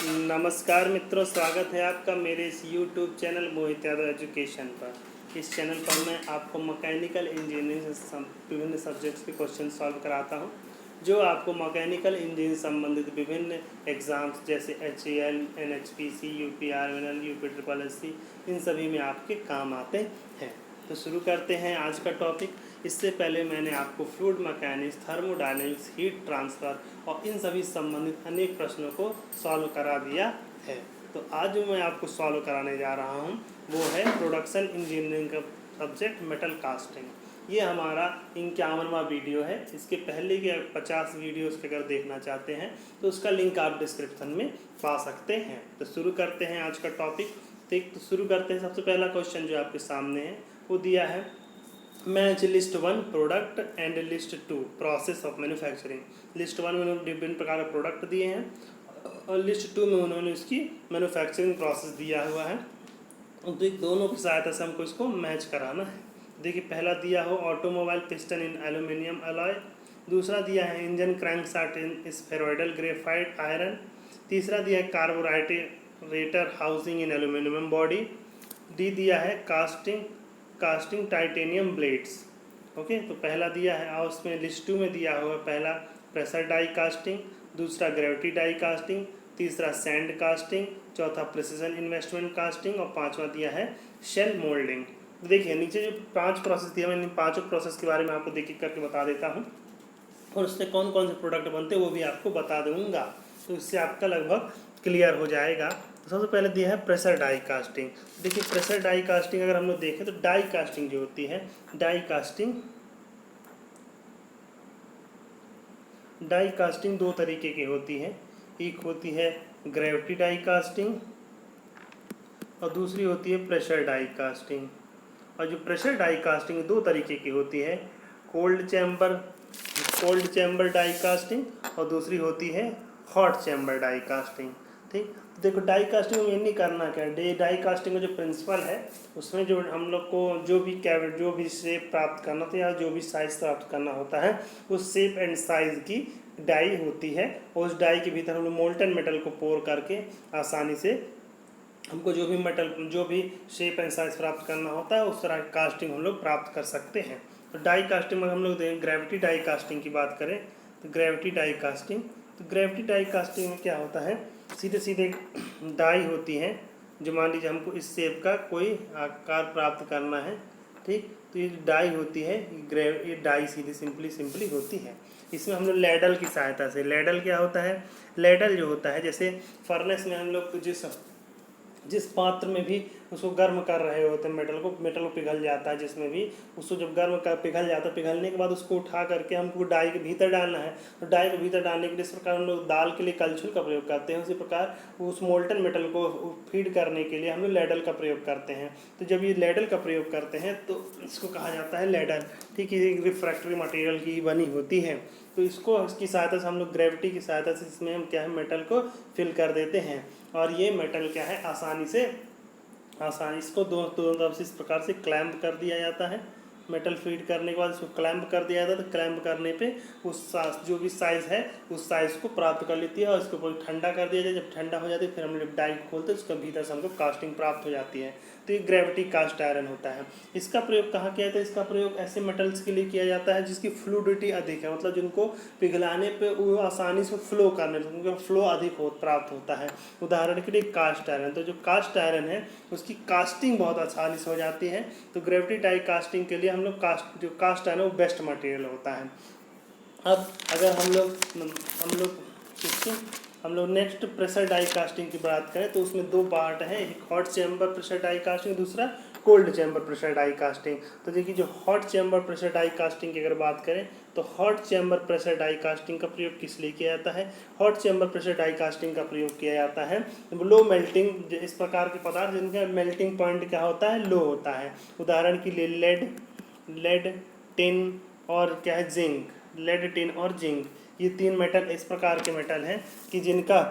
नमस्कार मित्रों, स्वागत है आपका मेरे इस YouTube चैनल मोहित यादव एजुकेशन पर। इस चैनल पर मैं आपको मैकेनिकल इंजीनियरिंग से विभिन्न सब्जेक्ट्स के क्वेश्चन सॉल्व कराता हूं, जो आपको मैकेनिकल इंजीनियरिंग संबंधित विभिन्न एग्ज़ाम्स जैसे HAL, NHPC, UPRML, UPSSC इन सभी में आपके काम आते हैं। तो शुरू करते हैं आज का टॉपिक। इससे पहले मैंने आपको fluid mechanics, thermodynamics, heat transfer और इन सभी संबंधित अनेक प्रश्नों को सॉल्व करा दिया है। तो आज जो मैं आपको सॉल्व कराने जा रहा हूं वो है प्रोडक्शन इंजीनियरिंग का सब्जेक्ट मेटल कास्टिंग। ये हमारा 51वां वीडियो है। इसके पहले के 50 वीडियोस अगर देखना चाहते हैं तो उसका लिंक आप डिस्क्रिप्शन में पा सकते हैं। तो शुरू करते हैं आज का टॉपिक। तो शुरू करते हैं। सबसे पहला क्वेश्चन जो आपके सामने है वो दिया है, match list 1 product and list 2 process of manufacturing. List 1 में उन्होंने विभिन्न प्रकार के प्रोडक्ट दिए हैं और लिस्ट 2 में उन्होंने इसकी मैन्युफैक्चरिंग प्रोसेस दिया हुआ है। तो दोनों की सहायता से हमको इसको मैच कराना है। देखिए, पहला दिया हो ऑटोमोबाइल पिस्टन इन एल्यूमिनियम अलॉय, दूसरा दिया है engine crankshaft in spheroidal graphite iron, तीसरा दिया है कार्बोरेटर हाउसिंग इन एल्यूमिनियम बॉडी, डी दिया है कास्टिंग टाइटेनियम ब्लेड्स। ओके, तो पहला दिया है और उसमें लिस्ट 2 में दिया हुआ पहला प्रेशर डाई कास्टिंग, दूसरा ग्रेविटी डाई कास्टिंग, तीसरा सैंड कास्टिंग, चौथा प्रिसिजन इन्वेस्टमेंट कास्टिंग और पांचवा दिया है शेल मोल्डिंग। देखिए नीचे जो 5 प्रोसेस दिया, मैं इन पांचों प्रोसेस के बारे में आपको देख करके बता देता हूँ और उससे कौन कौन से प्रोडक्ट बनते हैं वो भी आपको बता दूंगा। तो इससे आपका लगभग क्लियर हो जाएगा। तो सबसे पहले दिया है प्रेशर डाई कास्टिंग। देखिए, प्रेशर डाई कास्टिंग अगर हम लोग देखें तो डाई कास्टिंग जो होती है, डाई कास्टिंग 2 तरीके की होती है। एक होती है ग्रेविटी डाई कास्टिंग और दूसरी होती है प्रेशर डाई कास्टिंग। और जो प्रेशर डाई कास्टिंग 2 तरीके की होती है, कोल्ड चैम्बर डाई कास्टिंग और दूसरी होती है हॉट चैम्बर डाई कास्टिंग। ठीक, तो देखो डाई कास्टिंग में नहीं करना क्या, डाई कास्टिंग का जो प्रिंसिपल है उसमें जो हम लोग को जो भी शेप प्राप्त करना होता है या जो भी साइज प्राप्त करना होता है उस शेप एंड साइज की डाई होती है और उस डाई के भीतर हम लोग मोल्टन मेटल को पोर करके आसानी से हमको जो भी शेप एंड साइज प्राप्त करना होता है उस तरह की कास्टिंग हम लोग प्राप्त कर सकते हैं। तो डाई कास्टिंग में हम लोग ग्रेविटी डाई कास्टिंग की बात करें तो ग्रेविटी डाई कास्टिंग में क्या होता है, सीधे सीधे डाई होती है। जो मान लीजिए हमको इस शेप का कोई आकार प्राप्त करना है, ठीक, तो ये डाई होती है, ये डाई सीधी सिंपली होती है। इसमें हम लोग लेडल की सहायता से, लेडल क्या होता है, लेडल जो होता है जैसे फर्नेस में हम लोग जिस पात्र में भी उसको गर्म कर रहे होते हैं मेटल को पिघल जाता है, जिसमें भी उसको जब पिघल जाता है, पिघलने के बाद उसको उठा करके हमको डाई के भीतर डालना है। तो डाई के भीतर डालने के लिए इस प्रकार हम लोग दाल के लिए कलछुल का प्रयोग करते हैं, उसी प्रकार उस मोल्टन मेटल को फीड करने के लिए हम लोग लेडल का प्रयोग करते हैं। तो जब ये लेडल का प्रयोग करते हैं तो इसको कहा जाता है लेडल। ठीक है, एक रिफ्रैक्टरी मटेरियल की बनी होती है। तो इसकी सहायता से हम लोग ग्रेविटी की सहायता से इसमें हम क्या है मेटल को फिल कर देते हैं और ये मेटल क्या है आसानी इसको दोनों तरफ से इस प्रकार से क्लैंप कर दिया जाता है। मेटल फीड करने के बाद इसको क्लैंप कर दिया जाता है। तो क्लैंप करने पे उस जो भी साइज़ है उस साइज़ को प्राप्त कर लेती है और इसको पूरी ठंडा कर दिया जाए। जब ठंडा हो जाती है फिर हम जब डाई खोलते हैं उसके भीतर से हमको कास्टिंग प्राप्त हो जाती है। तो ये ग्रेविटी कास्ट आयरन होता है। इसका प्रयोग कहाँ किया जाता है, इसका प्रयोग ऐसे मेटल्स के लिए किया जाता है जिसकी फ्लूइडिटी अधिक है, मतलब जिनको पिघलाने पे वो आसानी से फ्लो करने उनका फ्लो अधिक प्राप्त होता है। उदाहरण के लिए कास्ट आयरन, तो जो कास्ट आयरन है उसकी कास्टिंग बहुत आसानी से हो जाती है। तो ग्रेविटी डाई कास्टिंग के लिए हम लोग जो कास्ट आयरन है वो बेस्ट मटेरियल होता है। अब अगर हम लोग नेक्स्ट प्रेशर डाई कास्टिंग की बात करें तो उसमें 2 पार्ट हैं, एक hot chamber pressure die casting, दूसरा cold chamber pressure die casting. तो देखिए, जो hot chamber pressure die casting की अगर बात करें तो hot chamber pressure die casting का प्रयोग किस लिए किया जाता है, hot chamber pressure die casting का प्रयोग किया जाता है लो मेल्टिंग, इस प्रकार के पदार्थ जिनका मेल्टिंग पॉइंट क्या होता है, लो होता है। उदाहरण के लिए लेड टिन और क्या है जिंक, लेड टिन और जिंक, ये 3 मेटल इस प्रकार के मेटल हैं कि जिनका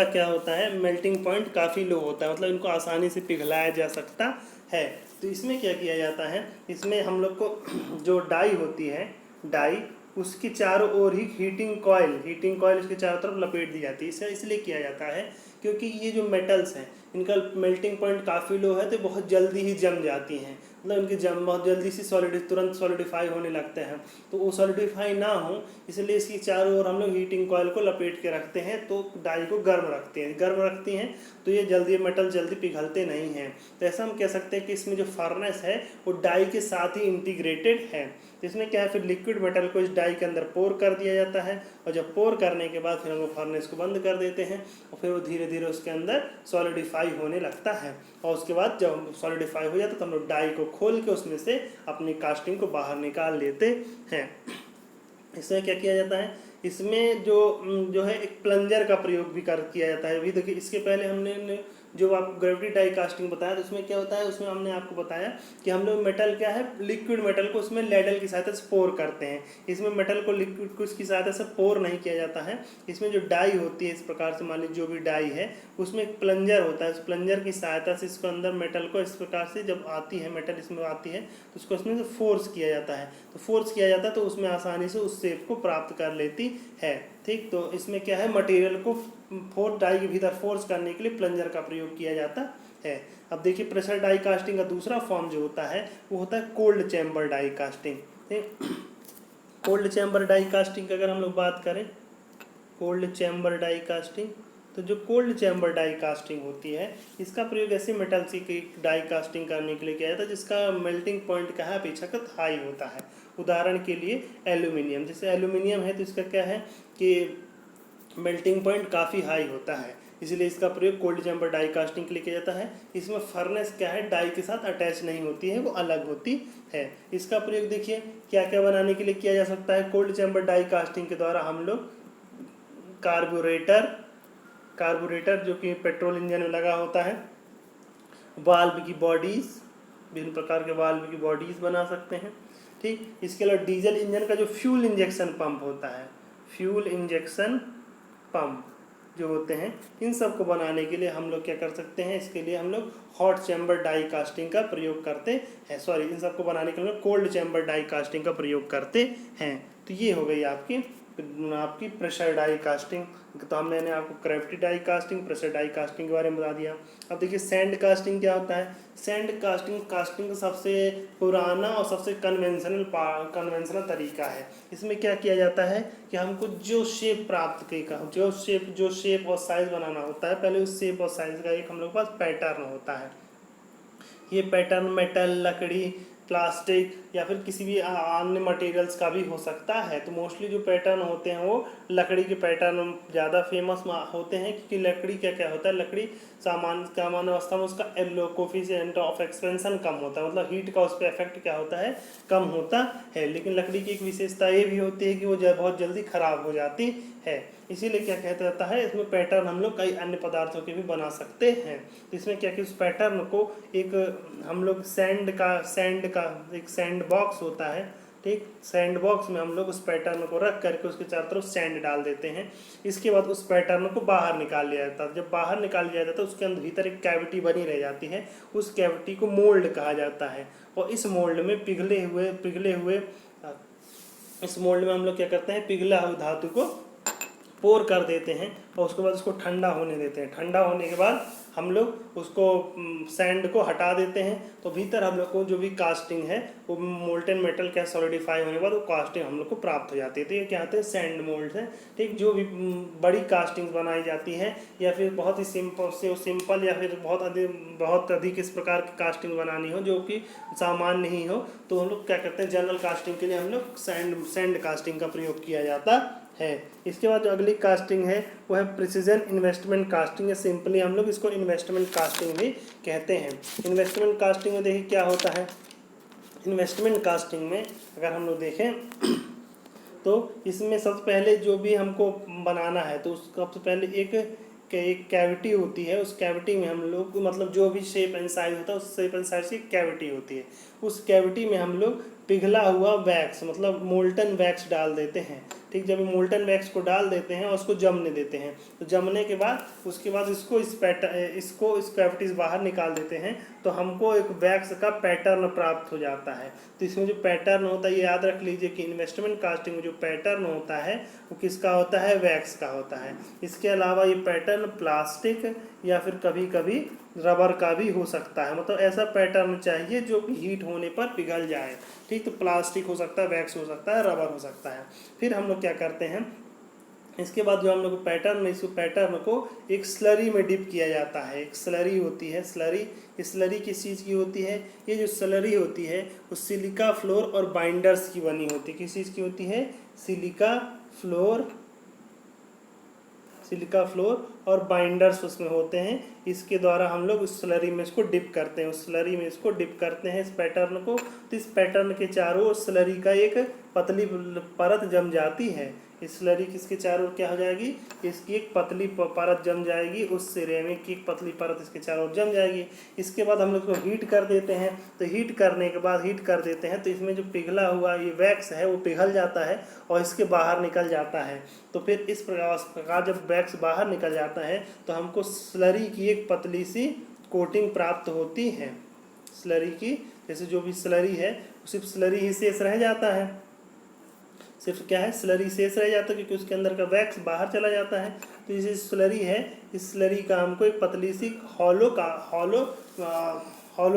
क्या होता है मेल्टिंग पॉइंट काफ़ी लो होता है, मतलब इनको आसानी से पिघलाया जा सकता है। तो इसमें क्या किया जाता है, इसमें हम लोग को जो डाई होती है, डाई उसके चारों ओर ही हीटिंग कॉयल इसके चारों तरफ लपेट दी जाती है। इसे इसलिए किया जाता है क्योंकि ये जो मेटल्स हैं इनका मेल्टिंग पॉइंट काफ़ी लो है, तो बहुत जल्दी ही जम जाती हैं, मतलब इनकी जम बहुत जल्दी से तुरंत सॉलिडिफाई होने लगते हैं। तो वो सॉलिडिफाई ना हो इसलिए इसकी चारों ओर हम लोग हीटिंग कॉयल को लपेट के रखते हैं, तो डाई को गर्म रखती हैं, तो ये जल्दी मेटल जल्दी पिघलते नहीं हैं। तो ऐसा हम कह सकते हैं कि इसमें जो फर्नेस है वो डाई के साथ ही इंटीग्रेटेड है। इसमें क्या है, फिर लिक्विड मेटल को इस डाई के अंदर पोर कर दिया जाता है, और जब पोर करने के बाद फिर हम लोग फर्नेस को बंद कर देते हैं, और फिर वो धीरे धीरे उसके अंदर सॉलिडिफाई होने लगता है। और उसके बाद जब सॉलिडिफाई हो जाता है तो हम लोग डाई को खोल के उसमें से अपनी कास्टिंग को बाहर निकाल लेते हैं। इसमें क्या किया जाता है, इसमें जो है एक प्लंजर का प्रयोग भी किया जाता है। अभी देखिए, इसके पहले हमने जो आपको ग्रेविटी डाई कास्टिंग बताया, तो उसमें क्या होता है, उसमें हमने आपको बताया कि हम लोग मेटल क्या है, लिक्विड मेटल को उसमें लैडल की सहायता से पोर करते हैं। इसमें मेटल को लिक्विड को इसकी सहायता से पोर नहीं किया जाता है। इसमें जो डाई होती है, इस प्रकार से मान लीजिए जो भी डाई है उसमें एक प्लंजर होता है, उस प्लंजर की सहायता से इसको अंदर मेटल को इस प्रकार से जब आती है, मेटल इसमें आती है तो उसको उसमें से फोर्स किया जाता है। तो फोर्स किया जाता है तो उसमें आसानी से उस शेप को प्राप्त कर लेती है। ठीक, तो इसमें क्या है, मटेरियल को डाई के भीतर फोर्स करने के लिए प्लंजर का प्रयोग किया जाता है। अब देखिए, प्रेशर डाई कास्टिंग का दूसरा फॉर्म जो होता है वो होता है कोल्ड चैम्बर डाई कास्टिंग। ठीक, कोल्ड चैम्बर डाई कास्टिंग की अगर हम लोग बात करें, कोल्ड चैम्बर डाई कास्टिंग, तो जो कोल्ड चैम्बर डाई कास्टिंग होती है इसका प्रयोग ऐसे मेटल की डाई कास्टिंग करने के लिए किया जाता है जिसका मेल्टिंग पॉइंट क्या है, अपेक्षाकृत हाई होता है। उदाहरण के लिए एल्यूमिनियम, जैसे एल्यूमिनियम है तो इसका क्या है कि मेल्टिंग पॉइंट काफ़ी हाई होता है, इसलिए इसका प्रयोग कोल्ड चैम्बर डाई कास्टिंग के लिए किया जाता है। इसमें फर्नेस क्या है, डाई के साथ अटैच नहीं होती है, वो अलग होती है। इसका प्रयोग देखिए क्या क्या बनाने के लिए किया जा सकता है। कोल्ड चैम्बर डाई कास्टिंग के द्वारा हम लोग कार्बोरेटर जो कि पेट्रोल इंजन में लगा होता है, वाल्व की बॉडीज़, विभिन्न प्रकार के वाल्व की बॉडीज़ बना सकते हैं। ठीक, इसके अलावा डीजल इंजन का जो फ्यूल इंजेक्शन पंप होता है, फ्यूल इंजेक्शन पंप जो होते हैं, इन सब को बनाने के लिए हम लोग क्या कर सकते हैं, इसके लिए हम लोग हॉट चैम्बर डाई कास्टिंग का प्रयोग करते हैं। इन सब को बनाने के लिए कोल्ड चैम्बर डाई कास्टिंग का प्रयोग करते हैं। तो ये हो गई आपकी प्रेशर डाई कास्टिंग। तो हमने आपको gravity die casting, pressure die casting के बारे में बता दिया। अब देखिए सैंड कास्टिंग क्या होता है। सैंड कास्टिंग का सबसे पुराना और सबसे कन्वेंशनल तरीका है। इसमें क्या किया जाता है कि हमको जो शेप प्राप्त जो शेप और साइज बनाना होता है, पहले उस शेप और साइज का एक हम लोग के पास पैटर्न होता है। ये पैटर्न मेटल, लकड़ी, प्लास्टिक या फिर किसी भी अन्य मटेरियल्स का भी हो सकता है। तो मोस्टली जो पैटर्न होते हैं वो लकड़ी के पैटर्न ज़्यादा फेमस होते हैं, क्योंकि लकड़ी क्या होता है, लकड़ी सामान्य अवस्था में उसका कोफिशिएंट ऑफ एक्सपेंशन कम होता है, मतलब हीट का उस पर इफेक्ट क्या होता है, कम होता है। लेकिन लकड़ी की एक विशेषता ये भी होती है कि वो बहुत जल्दी खराब हो जाती है। इसीलिए क्या कहता जाता है, इसमें पैटर्न हम लोग कई अन्य पदार्थों के भी बना सकते हैं। तो इसमें क्या कि उस पैटर्न को एक हम लोग सैंड का एक सैंड बॉक्स होता है। ठीक, सैंड बॉक्स में हम लोग उस पैटर्न को रख करके उसके चारों तरफ सैंड डाल देते हैं। इसके बाद उस पैटर्न को बाहर निकाल लिया जाता है। जब बाहर निकाल लिया जाता है तो उसके अंदर भीतर एक कैविटी बनी रह जाती है, उस कैविटी को मोल्ड कहा जाता है। और इस मोल्ड में पिघले हुए इस मोल्ड में हम लोग क्या करते हैं, पिघला हुआ धातु को पोर कर देते हैं और उसके बाद उसको ठंडा होने देते हैं। ठंडा होने के बाद हम लोग उसको सैंड को हटा देते हैं, तो भीतर हम लोग को जो भी कास्टिंग है वो मोल्टन मेटल क्या सॉलिडिफाई होने के बाद वो कास्टिंग हम लोग को प्राप्त हो जाती है। तो ये क्या होते हैं, सैंड मोल्ड है। ठीक, जो भी बड़ी कास्टिंग बनाई जाती है या फिर बहुत ही सिंपल या फिर बहुत अधिक इस प्रकार की कास्टिंग बनानी हो जो कि सामान्य नहीं हो, तो हम लोग क्या करते हैं, जनरल कास्टिंग के लिए हम लोग सैंड कास्टिंग का प्रयोग किया जाता है। इसके बाद जो अगली कास्टिंग है वो है प्रिसीजन इन्वेस्टमेंट कास्टिंग, या सिंपली हम लोग इसको इन्वेस्टमेंट कास्टिंग भी कहते हैं। इन्वेस्टमेंट कास्टिंग में देखिए क्या होता है। इन्वेस्टमेंट कास्टिंग में अगर हम लोग देखें तो इसमें सबसे पहले जो भी हमको बनाना है तो सबसे पहले एक कैविटी होती है। उस कैविटी में हम लोग मतलब जो भी शेप एंड साइज होता है उस शेप एंड साइज की कैविटी होती है। उस कैविटी में हम लोग पिघला हुआ वैक्स मतलब मोल्टन वैक्स डाल देते हैं। ठीक, जब मोल्टन वैक्स को डाल देते हैं और उसको जमने देते हैं, तो जमने के बाद उसके बाद इसको इस कैविटी से बाहर निकाल देते हैं, तो हमको एक वैक्स का पैटर्न प्राप्त हो जाता है। तो इसमें जो पैटर्न होता है, ये याद रख लीजिए कि इन्वेस्टमेंट कास्टिंग में जो पैटर्न होता है वो किसका होता है, वैक्स का होता है। इसके अलावा ये पैटर्न प्लास्टिक या फिर कभी कभी रबर का भी हो सकता है, मतलब ऐसा पैटर्न चाहिए जो कि हीट होने पर पिघल जाए। ठीक, तो प्लास्टिक हो सकता है, वैक्स हो सकता है, रबर हो सकता है। फिर हम लोग क्या करते हैं, इसके बाद जो हम लोग पैटर्न, इस पैटर्न को एक स्लरी में डिप किया जाता है। एक स्लरी होती है, स्लरी किस चीज़ की होती है, ये जो स्लरी होती है वो सिलिका फ्लोर और बाइंडर्स की बनी होती है। किस चीज़ की होती है, सिलिका फ्लोर और बाइंडर्स उसमें होते हैं। इसके द्वारा हम लोग उस स्लरी में इसको डिप करते हैं, उस स्लरी में इसको डिप करते हैं इस पैटर्न को। तो इस पैटर्न के चारों ओर स्लरी का एक पतली परत जम जाती है। इस स्लरी किसके चारों ओर क्या हो जाएगी, इसकी एक पतली परत जम जाएगी, उस सिरेमिक की एक पतली परत इसके चारों ओर जम जाएगी। इसके बाद हम लोग इसको हीट कर देते हैं। तो हीट कर देते हैं तो इसमें जो पिघला हुआ ये वैक्स है वो पिघल जाता है और इसके बाहर निकल जाता है। तो फिर इस प्रकार जब वैक्स बाहर निकल जाता है तो हमको स्लरी की एक पतली सी कोटिंग प्राप्त होती है। स्लरी की, जैसे जो भी स्लरी है सिर्फ स्लरी ही शेष रह जाता है, सिर्फ क्या है, स्लरी शेष रह जाता है, क्योंकि उसके अंदर का वैक्स बाहर चला जाता है। तो ये स्लरी है, इस स्लरी का हमको एक पतली सी हॉलो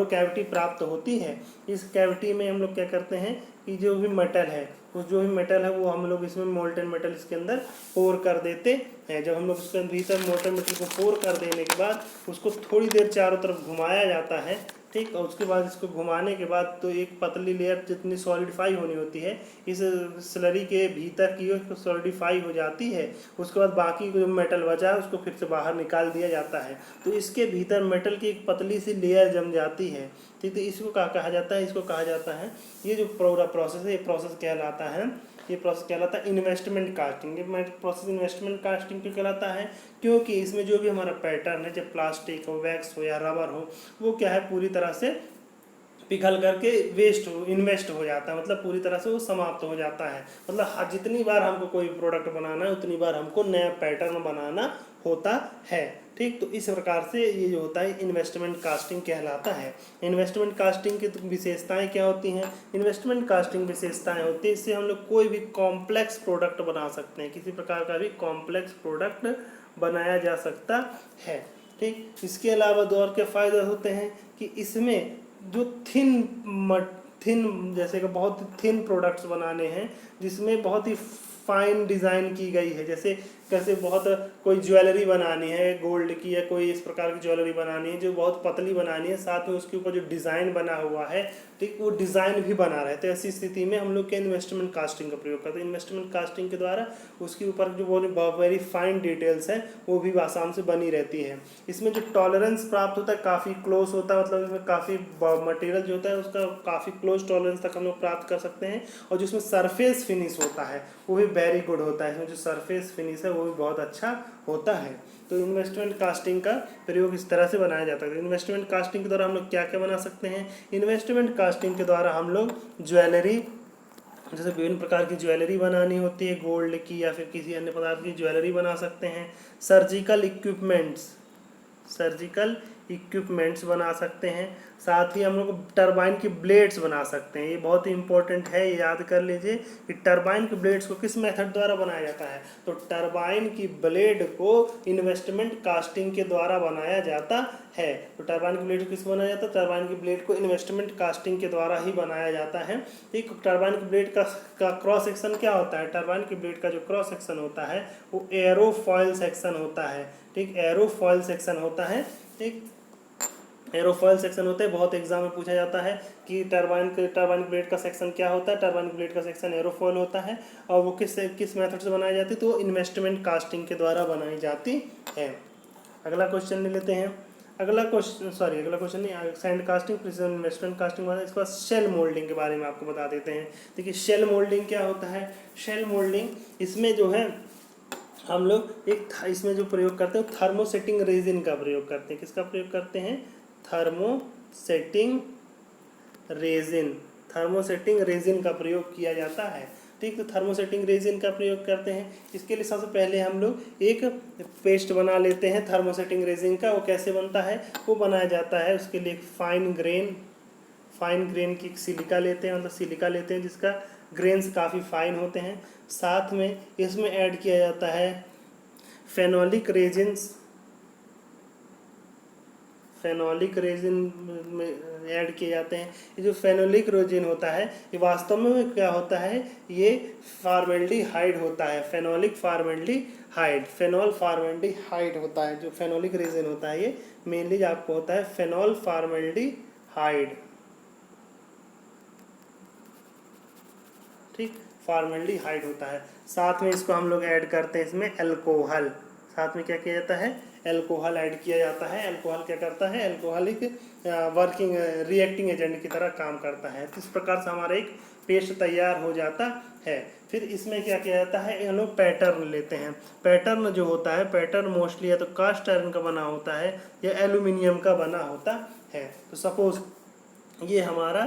कैविटी प्राप्त होती है। इस कैविटी में हम लोग क्या करते हैं कि जो भी मेटल है वो हम लोग इसमें मोल्टन मेटल इसके अंदर पोर कर देते हैं। जब हम लोग उसके भीतर मोल्टन मेटल को पोर कर देने के बाद उसको थोड़ी देर चारों तरफ घुमाया जाता है। ठीक, और उसके बाद इसको घुमाने के बाद तो एक पतली लेयर जितनी सॉलिडिफाई होनी होती है इस स्लरी के भीतर की सॉलिडिफाई हो जाती है। उसके बाद बाकी जो मेटल बचा है उसको फिर से बाहर निकाल दिया जाता है। तो इसके भीतर मेटल की एक पतली सी लेयर जम जाती है। ठीक, तो इसको क्या कहा जाता है, इसको कहा जाता है, ये जो पूरा प्रोसेस है ये प्रोसेस कहलाता है इन्वेस्टमेंट कास्टिंग। ये प्रोसेस इन्वेस्टमेंट कास्टिंग क्यों कहलाता है, क्योंकि इसमें जो भी हमारा पैटर्न है, चाहे प्लास्टिक हो, वैक्स हो या रबर हो, वो क्या है पूरी तरह से पिघल करके इन्वेस्ट हो जाता है, मतलब पूरी तरह से वो समाप्त हो जाता है। मतलब जितनी बार हमको कोई प्रोडक्ट बनाना है उतनी बार हमको नया पैटर्न बनाना होता है। ठीक, तो इस प्रकार से ये जो होता है इन्वेस्टमेंट कास्टिंग कहलाता है। इन्वेस्टमेंट कास्टिंग की विशेषताएं क्या होती हैं, इन्वेस्टमेंट कास्टिंग विशेषताएं होती है इससे हम लोग कोई भी कॉम्प्लेक्स प्रोडक्ट बना सकते हैं, किसी प्रकार का भी कॉम्प्लेक्स प्रोडक्ट बनाया जा सकता है। ठीक, इसके अलावा दो और के फायदे होते हैं कि इसमें जो थिन जैसे कि बहुत थिन प्रोडक्ट्स बनाने हैं जिसमें बहुत ही फाइन डिज़ाइन की गई है, जैसे बहुत कोई ज्वेलरी बनानी है गोल्ड की या कोई इस प्रकार की ज्वेलरी बनानी है जो बहुत पतली बनानी है, साथ में उसके ऊपर जो डिज़ाइन बना हुआ है, ठीक, वो डिज़ाइन भी बना रहे थे। ऐसी स्थिति में हम लोग क्या इन्वेस्टमेंट कास्टिंग का प्रयोग करते हैं। इन्वेस्टमेंट कास्टिंग के द्वारा उसके ऊपर जो वेरी फाइन डिटेल्स हैं वो भी आसान से बनी रहती है। इसमें जो टॉलरेंस प्राप्त होता है काफ़ी क्लोज होता है, मतलब इसमें काफ़ी मटेरियल जो होता है उसका काफ़ी क्लोज टॉलरेंस तक हम लोग प्राप्त कर सकते हैं। और जिसमें सरफेस फिनिश होता है वो भी वेरी गुड होता है, इसमें जो सरफेस फिनिश है वो भी बहुत अच्छा होता है। तो इन्वेस्टमेंट कास्टिंग का प्रयोग इस तरह से बनाया जाता है। इन्वेस्टमेंट कास्टिंग के द्वारा हम लोग क्या क्या बना सकते हैं, इन्वेस्टमेंट कास्टिंग के द्वारा हम लोग ज्वेलरी, जैसे विभिन्न प्रकार की ज्वेलरी बनानी होती है गोल्ड की या फिर किसी अन्य पदार्थ की ज्वेलरी बना सकते हैं। सर्जिकल इक्विपमेंट्स बना सकते हैं। साथ ही हम लोग टरबाइन की ब्लेड्स बना सकते हैं। ये बहुत ही इंपॉर्टेंट है, ये याद कर लीजिए कि टरबाइन की ब्लेड्स को किस मेथड द्वारा बनाया जाता है। तो टरबाइन की ब्लेड को इन्वेस्टमेंट कास्टिंग के द्वारा बनाया जाता है। तो टरबाइन की ब्लेड को किस बनाया जाता है, टरबाइन की ब्लेड को इन्वेस्टमेंट कास्टिंग के द्वारा ही बनाया जाता है। ठीक, टरबाइन की ब्लेड का क्रॉस सेक्शन क्या होता है, टरबाइन की ब्लेड का जो क्रॉस सेक्शन होता है वो एरोफॉइल सेक्शन होता है। ठीक, एरोफॉइल सेक्शन होता है। ठीक, एरोफॉइल सेक्शन होता है, बहुत एग्जाम में पूछा जाता है कि टरबाइन ब्लेड का सेक्शन क्या होता है, टरबाइन ब्लेड का सेक्शन एरोफॉइल होता है और वो किस मेथड से बनाई जाती है, तो इन्वेस्टमेंट कास्टिंग के द्वारा बनाई जाती है। अगला क्वेश्चन ले लेते हैं। अगला क्वेश्चन नहीं, sand casting, precision investment casting, इसके बाद शेल मोल्डिंग के बारे में आपको बता देते हैं। देखिए शेल मोल्डिंग क्या होता है, शेल मोल्डिंग इसमें जो है हम लोग इसमें जो प्रयोग करते हैं थर्मोसेटिंग रेजिन का प्रयोग करते हैं। किसका प्रयोग करते हैं, थर्मोसेटिंग रेजिन, थर्मोसेटिंग रेजिन का प्रयोग किया जाता है। ठीक, तो थर्मोसेटिंग रेजिन का प्रयोग करते हैं। इसके लिए सबसे पहले हम लोग एक पेस्ट बना लेते हैं थर्मोसेटिंग रेजिन का। वो कैसे बनता है, वो बनाया जाता है उसके लिए फाइन ग्रेन की सिलिका लेते हैं, मतलब सिलिका लेते हैं जिसका ग्रेन्स काफ़ी फाइन होते हैं। साथ में इसमें ऐड किया जाता है फेनोलिक रेजिन में ऐड किए जाते हैं। ये जो फेनोलिक रेजिन होता है ये वास्तव में क्या होता है, ये फॉर्मेल्डिहाइड होता है, फेनोल फॉर्मेल्डिहाइड होता है। जो फेनोलिक रेजिन होता है ये मेनली आपको होता है फेनोल फॉर्मेल्डिहाइड। ठीक, फॉर्मेल्डिहाइड होता है। साथ में इसको हम लोग ऐड करते हैं इसमें अल्कोहल। साथ में क्या किया जाता है, अल्कोहल ऐड किया जाता है। अल्कोहल क्या करता है, अल्कोहल एक वर्किंग रिएक्टिंग एजेंट की तरह काम करता है। तो इस प्रकार से हमारा एक पेस्ट तैयार हो जाता है। फिर इसमें क्या किया जाता है, हम लोग पैटर्न लेते हैं। पैटर्न जो होता है, पैटर्न मोस्टली या तो कास्ट आयरन का बना होता है या एल्यूमिनियम का बना होता है। तो सपोज ये हमारा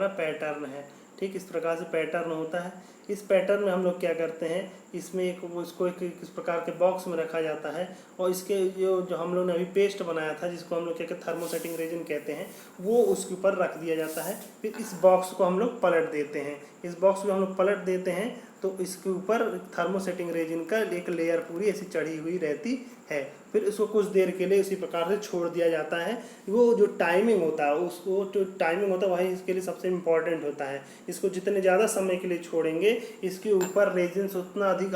पैटर्न है। ठीक, इस प्रकार से पैटर्न होता है। इस पैटर्न में हम लोग क्या करते हैं, इसमें इसको एक इस प्रकार के बॉक्स में रखा जाता है और इसके जो हम लोग ने अभी पेस्ट बनाया था जिसको हम लोग क्या कहते हैं थर्मोसेटिंग रेजिन कहते हैं, वो उसके ऊपर रख दिया जाता है। फिर इस बॉक्स को हम लोग पलट देते हैं। इस बॉक्स को हम लोग पलट देते हैं तो इसके ऊपर थर्मोसेटिंग रेजिन का एक लेयर पूरी ऐसी चढ़ी हुई रहती है। फिर इसको कुछ देर के लिए इसी प्रकार से छोड़ दिया जाता है। वो जो टाइमिंग होता है उसको जो टाइमिंग होता है वही इसके लिए सबसे इम्पॉर्टेंट होता है। इसको जितने ज़्यादा समय के लिए छोड़ेंगे इसके ऊपर रेजिन उतना अधिक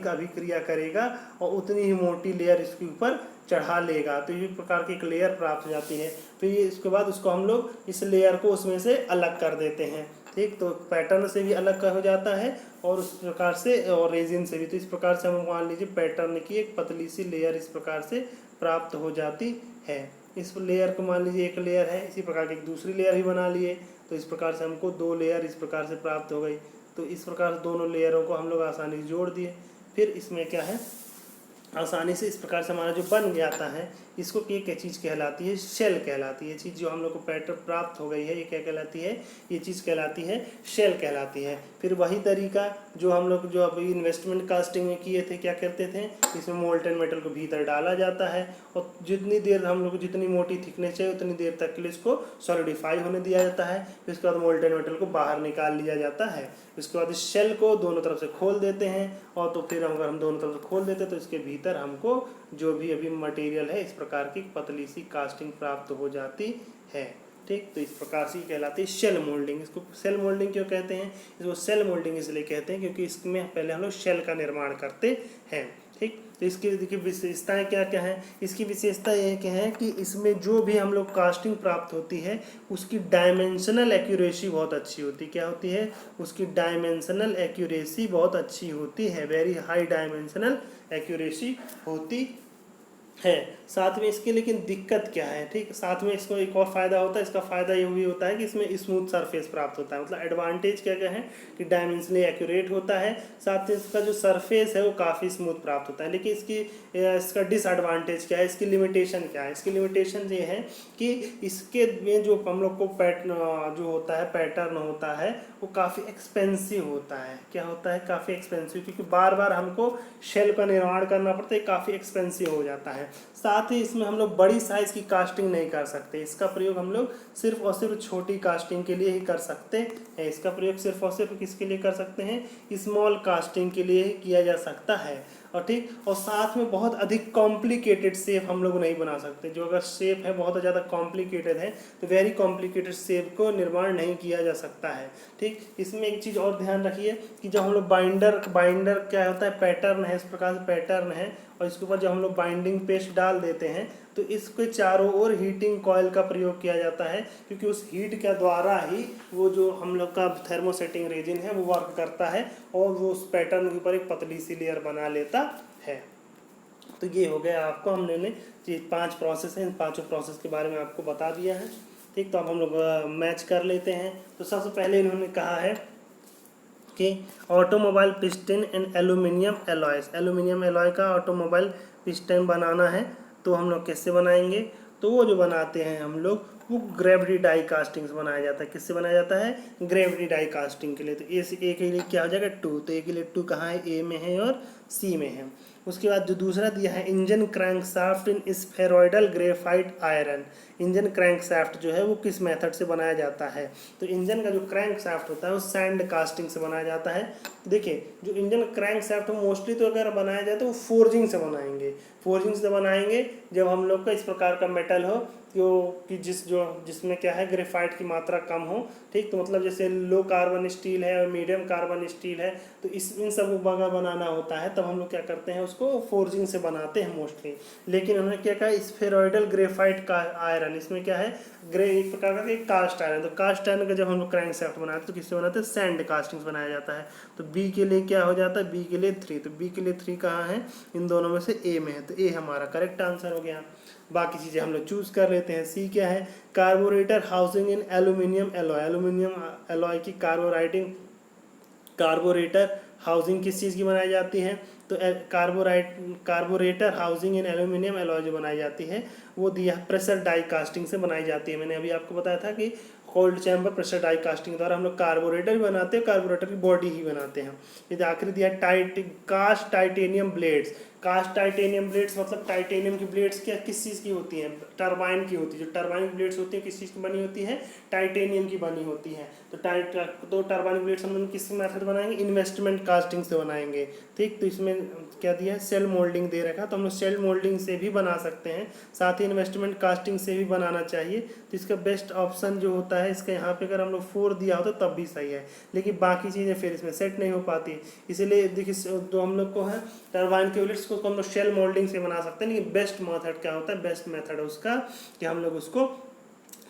अभिक्रिया करेगा और उतनी ही मोटी लेयर इसके ऊपर चढ़ा लेगा। तो ये प्रकार की एक लेयर प्राप्त हो जाती है। फिर ये इसके बाद उसको हम लोग इस लेयर को उसमें से अलग कर देते हैं। ठीक, तो पैटर्न से भी अलग हो जाता है और उस प्रकार से और रेजिन से भी। तो इस प्रकार से हम मान लीजिए पैटर्न की एक पतली सी लेयर इस प्रकार से प्राप्त हो जाती है। इस लेयर को मान लीजिए एक लेयर है, इसी प्रकार की एक दूसरी लेयर भी बना लिए। तो इस प्रकार से हमको 2 लेयर इस प्रकार से प्राप्त हो गई। तो इस प्रकार दोनों लेयरों को हम लोग आसानी से जोड़ दिए। फिर इसमें क्या है, आसानी से इस प्रकार से हमारा जो बन जाता है इसको क्या चीज़ कहलाती है, शेल कहलाती है। चीज़ जो हम लोग को पैटर्न प्राप्त हो गई है ये क्या कहलाती है, ये चीज़ कहलाती है शेल कहलाती है। फिर वही तरीका जो हम लोग जो अभी इन्वेस्टमेंट कास्टिंग में किए थे, क्या करते थे, इसमें मोल्टन मेटल को भीतर डाला जाता है और जितनी देर हम लोग को जितनी मोटी थिकनेस चाहिए उतनी देर तक के लिए इसको सॉलिडिफाई होने दिया जाता है। फिर उसके बाद मोल्टन मेटल को बाहर निकाल लिया जाता है। उसके बाद इस शेल को दोनों तरफ से खोल देते हैं और तो फिर अगर हम दोनों तरफ से खोल देते हैं तो इसके भीतर हमको जो भी अभी मटेरियल है इस प्रकार की पतली सी कास्टिंग प्राप्त हो जाती है। ठीक, तो इस प्रकार से कहलाती है शेल मोल्डिंग। इसको सेल मोल्डिंग क्यों कहते हैं, इसको सेल मोल्डिंग इसलिए कहते हैं क्योंकि इसमें पहले हम लोग शेल का निर्माण करते हैं। ठीक, तो इसकी देखिए विशेषताएं क्या क्या है। इसकी विशेषता ये क्या है कि इसमें जो भी हम लोग कास्टिंग प्राप्त होती है उसकी डायमेंशनल एक्यूरेसी बहुत अच्छी होती है। क्या होती है, उसकी डायमेंशनल एक्यूरेसी बहुत अच्छी होती है, वेरी हाई डायमेंशनल एक्यूरेसी होती है। साथ में इसके लेकिन दिक्कत क्या है, ठीक, साथ में इसको एक और फ़ायदा होता है। इसका फ़ायदा ये भी होता है कि इसमें स्मूथ सरफेस प्राप्त होता है। मतलब एडवांटेज क्या क्या है कि डायमेंशनली एक्यूरेट होता है, साथ में इसका जो सरफेस है वो काफ़ी स्मूथ प्राप्त होता है। लेकिन इसका डिसएडवांटेज क्या है, इसकी लिमिटेशन क्या है। इसकी लिमिटेशन ये है कि इसके में जो हम लोग को जो होता है पैटर्न होता है वो काफ़ी एक्सपेंसिव होता है। क्या होता है, काफ़ी एक्सपेंसिव, क्योंकि बार बार हमको शेल का निर्माण करना पड़ता है, काफ़ी एक्सपेंसिव हो जाता है। साथ ही इसमें हम लोग बड़ी साइज़ की कास्टिंग नहीं कर सकते। इसका प्रयोग हम लोग सिर्फ और सिर्फ छोटी कास्टिंग के लिए ही कर सकते हैं। इसका प्रयोग सिर्फ और सिर्फ किसके लिए कर सकते हैं, स्मॉल कास्टिंग के लिए ही किया जा सकता है। और ठीक, और साथ में बहुत अधिक कॉम्प्लिकेटेड शेप हम लोग नहीं बना सकते। जो अगर शेप है बहुत ज़्यादा कॉम्प्लिकेटेड है तो वेरी कॉम्प्लिकेटेड शेप को निर्माण नहीं किया जा सकता है। ठीक, इसमें एक चीज़ और ध्यान रखिए कि जब हम लोग बाइंडर क्या होता है, पैटर्न है, इस प्रकार से पैटर्न है और इसके ऊपर जब हम लोग बाइंडिंग पेस्ट डाल देते हैं तो इसके चारों ओर हीटिंग कॉयल का प्रयोग किया जाता है, क्योंकि उस हीट के द्वारा ही वो जो हम लोग का थर्मोसेटिंग रेजिन है वो वर्क करता है और वो उस पैटर्न के ऊपर एक पतली सी लेयर बना लेता है। तो ये हो गया, आपको हमने ये 5 प्रोसेस हैं, इन 5 प्रोसेस के बारे में आपको बता दिया है। ठीक, तो अब हम लोग मैच कर लेते हैं। तो सबसे पहले इन्होंने कहा है कि automobile piston and aluminium Alois, aluminium alloy का ऑटोमोबाइल पिस्टन बनाना है। तो हम लोग कैसे बनाएंगे, तो वो जो बनाते हैं हम लोग वो ग्रेविटी डाई कास्टिंग से बनाया जाता है। किससे बनाया जाता है? ग्रेविटी डाई कास्टिंग के लिए। तो ए के लिए क्या हो जाएगा? 2। तो ए के लिए 2 कहाँ है? ए में है और सी में है। उसके बाद जो दूसरा दिया है engine crankshaft in spheroidal graphite iron. Engine crankshaft जो है वो किस मेथड से बनाया जाता है? तो इंजन का जो क्रैंकशाफ्ट होता है वो सैंड कास्टिंग से बनाया जाता है। देखिए जो इंजन क्रैंकशाफ्ट मोस्टली तो अगर बनाया जाए तो वो फोर्जिंग से बनाएंगे। फोर्जिंग से बनाएंगे जब हम लोग का इस प्रकार का मेटल हो कि जिसमें क्या है ग्रेफाइट की मात्रा कम हो। ठीक, तो मतलब जैसे लो कार्बन स्टील है और मीडियम कार्बन स्टील है, तो इन सब को अगर बनाना होता है तब हम लोग क्या करते हैं उसको फोर्जिंग से बनाते हैं मोस्टली। लेकिन उन्होंने क्या कहा स्फेरॉइडल ग्रेफाइट का आयरन, इसमें क्या है एक प्रकार का एक कास्ट आयरन। तो कास्ट आयरन का जब हम लोग क्रैंकशाफ्ट बनाते हैं तो किससे बनाते हैं? सैंड कास्टिंग से बनाया जाता है। तो बी के लिए क्या हो जाता है? बी के लिए 3। तो बी के लिए 3 कहाँ है? इन दोनों में से ए में है, तो ए हमारा करेक्ट आंसर हो गया। बाकी चीज़ें हम लोग चूज कर लेते हैं। सी क्या है? कार्बोरेटर हाउसिंग इन एल्यूमिनियम एलॉय। एल्यूमिनियम एलॉय की कार्बोरेटर हाउसिंग किस चीज़ की बनाई जाती है? तो कार्बोरेटर हाउसिंग इन एल्यूमिनियम एलॉय जो बनाई जाती है वो दिया प्रेशर डाई कास्टिंग से बनाई जाती है। मैंने अभी आपको बताया था कि cold chamber pressure die casting द्वारा हम लोग कार्बोरेटर भी बनाते हैं, कार्बोरेटर की बॉडी ही बनाते हैं। ये आखिरी दिया cast titanium blades. Cast titanium blades मतलब टाइटेनियम की ब्लेड्स क्या किस चीज़ की होती हैं? टरबाइन की होती है। जो टरबाइन की ब्लेड्स होती हैं किस चीज़ की बनी होती है? टाइटेनियम की बनी होती है। तो टरबाइन ब्लेड्स हम लोग किस मेथड बनाएंगे? इन्वेस्टमेंट कास्टिंग से बनाएंगे। ठीक, तो इसमें क्या दिया है? सेल मोल्डिंग दे रखा, तो हम लोग सेल मोल्डिंग से भी बना सकते हैं, साथ ही इन्वेस्टमेंट कास्टिंग से भी बनाना चाहिए। तो इसका बेस्ट ऑप्शन जो होता है इसका यहाँ पे अगर हम लोग 4 दिया हो तो तब भी सही है, लेकिन बाकी चीज़ें फिर इसमें सेट नहीं हो पाती। इसलिए देखिए जो हम लोग को है टरबाइन के ब्लेड्स को हम लोग सेल मोल्डिंग से बना सकते हैं, लेकिन बेस्ट मेथड क्या होता है? बेस्ट मेथड है उसका कि हम लोग उसको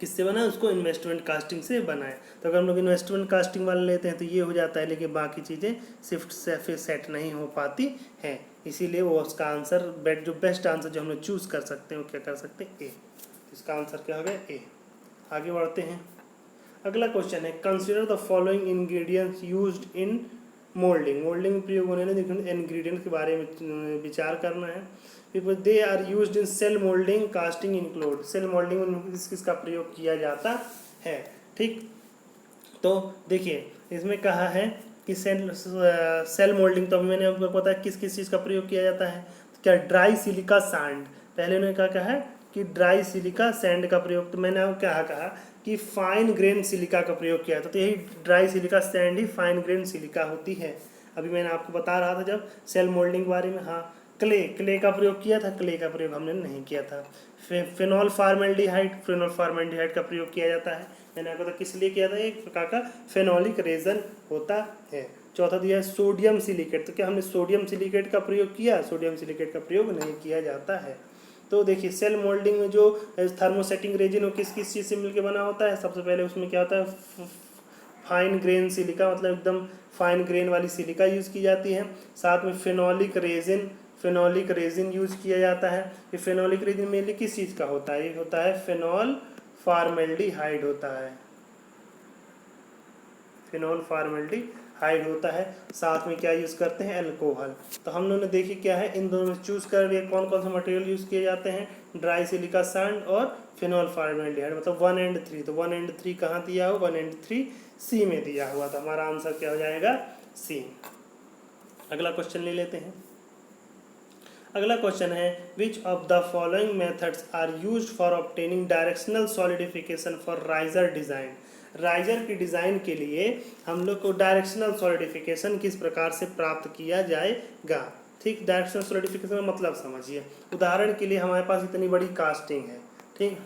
किससे बनाए? उसको इन्वेस्टमेंट कास्टिंग से बनाए। तो अगर हम लोग इन्वेस्टमेंट कास्टिंग वाला लेते हैं तो ये हो जाता है, लेकिन बाकी चीज़ें शिफ्ट से फिर सेट नहीं हो पाती हैं। इसीलिए वो उसका आंसर जो बेस्ट आंसर जो हम लोग चूज़ कर सकते हैं वो क्या कर सकते हैं? ए। इसका आंसर क्या हो गया? ए। आगे बढ़ते हैं। अगला क्वेश्चन है consider the following ingredients used in moulding. Moulding में प्रयोग होने वाले इंग्रेडिएंट्स के बारे में विचार करना है। They are used in shell moulding casting include. Shell moulding में किसका प्रयोग किया जाता है? ठीक, तो देखिए इसमें कहा है कि सेल मोल्डिंग, तो मैंने आपको बताया किस किस चीज़ का प्रयोग किया जाता है। तो क्या ड्राई सिलिका सैंड, पहले उन्होंने क्या कहा है कि ड्राई सिलिका सैंड का प्रयोग, तो मैंने आपको क्या कहा कि फाइन ग्रेन सिलिका का प्रयोग किया था। तो यही ड्राई सिलिका सैंड ही फाइन ग्रेन सिलिका होती है। अभी मैंने आपको बता रहा था जब सेल मोल्डिंग के बारे में। हाँ, क्ले का प्रयोग किया था, क्ले का प्रयोग हमने नहीं किया था। फिनॉल फार्मेल्डिहाइड का प्रयोग किया जाता है। मैंने आपको तो किस लिए किया था? एक प्रकार का फेनोलिक रेजन होता है। चौथा दिया है सोडियम सिलिकेट। तो क्या हमने सोडियम सिलिकेट का प्रयोग किया? सोडियम सिलिकेट का प्रयोग नहीं किया जाता है। तो देखिए सेल मोल्डिंग में जो थर्मोसेटिंग रेजिन वो किस किस चीज़ से मिलकर बना होता है? सबसे पहले उसमें क्या होता है? फाइन ग्रेन सिलिका, मतलब एकदम फाइन ग्रेन वाली सिलिका यूज़ की जाती है। साथ में फेनोलिक रेजिन यूज़ किया जाता है। ये फेनोलिक रेजिन मेनली किस चीज़ का होता है? ये होता है फेनॉल फार्मेल्डिहाइड होता है। फिनॉल फार्मेल्डिहाइड होता है। साथ में क्या यूज़ करते हैं? अल्कोहल। तो हम लोगों ने देखिए क्या है इन दोनों में चूज़ कर लिया कौन कौन से मटेरियल यूज़ किए जाते हैं? ड्राई सिलिका सैंड और फिनॉल फार्मेल्डिहाइड, मतलब 1 और 3। तो 1 और 3 कहाँ दिया हो? 1 और 3 सी में दिया हुआ था। हमारा आंसर क्या हो जाएगा? सी। अगला क्वेश्चन ले लेते हैं। अगला क्वेश्चन है which of the following methods are used for obtaining directional solidification for riser design. Riser की डिज़ाइन के लिए हम लोग को डायरेक्शनल सॉलिडिफिकेशन किस प्रकार से प्राप्त किया जाएगा? ठीक, डायरेक्शनल सॉलिडिफिकेशन का मतलब समझिए। उदाहरण के लिए हमारे पास इतनी बड़ी कास्टिंग है, ठीक,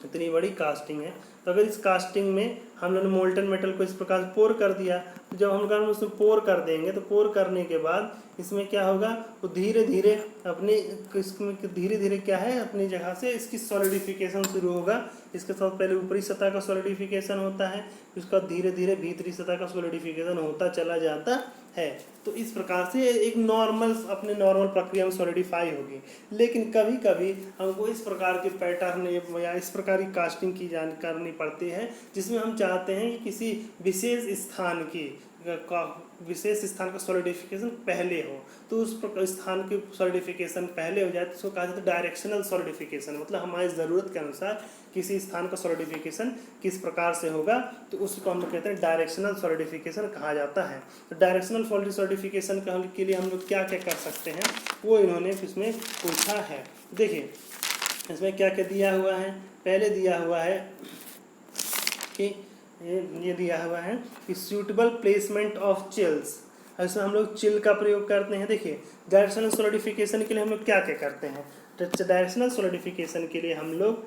इतनी बड़ी कास्टिंग है। तो अगर इस कास्टिंग में हम लोग ने मोल्टन मेटल को इस प्रकार से पोर कर दिया, तो जब हम उसमें पोर कर देंगे तो पोर करने के बाद इसमें क्या होगा? तो धीरे धीरे क्या है अपनी जगह से इसकी सॉलिडिफिकेशन शुरू होगा। इसके साथ पहले ऊपरी सतह का सॉलिडिफिकेशन होता है, उसका धीरे धीरे भीतरी सतह का सॉलिडिफिकेशन होता चला जाता है। तो इस प्रकार से एक अपने नॉर्मल प्रक्रिया में सॉलिडिफाई होगी। लेकिन कभी कभी हमको इस प्रकार के पैटर्न या इस प्रकार की कास्टिंग की करनी पड़ती है जिसमें हम चाहते हैं कि किसी विशेष स्थान की विशेष स्थान का सॉलिडिफिकेशन पहले हो, तो उस स्थान की सॉलिडिफिकेशन पहले हो जाए तो उसको कहा जाता है डायरेक्शनल सॉलिडिफिकेशन। मतलब हमारी ज़रूरत के अनुसार किसी स्थान का सॉलिडिफिकेशन किस प्रकार से होगा तो उसको हम लोग कहते हैं डायरेक्शनल सॉलिडिफिकेशन कहा जाता है। तो डायरेक्शनल सॉलिडिफिकेशन के लिए हम लोग क्या क्या कर सकते हैं वो इन्होंने इसमें पूछा है। देखिए इसमें क्या क्या दिया हुआ है। पहले दिया हुआ है कि ये दिया हुआ है कि सूटेबल प्लेसमेंट ऑफ चिल्स। ऐसे हम लोग चिल का प्रयोग करते हैं। देखिए डायरेक्शनल सॉलिडिफिकेशन के लिए हम लोग क्या क्या करते हैं। तो डायरेक्शनल सॉलिडिफिकेशन के लिए हम लोग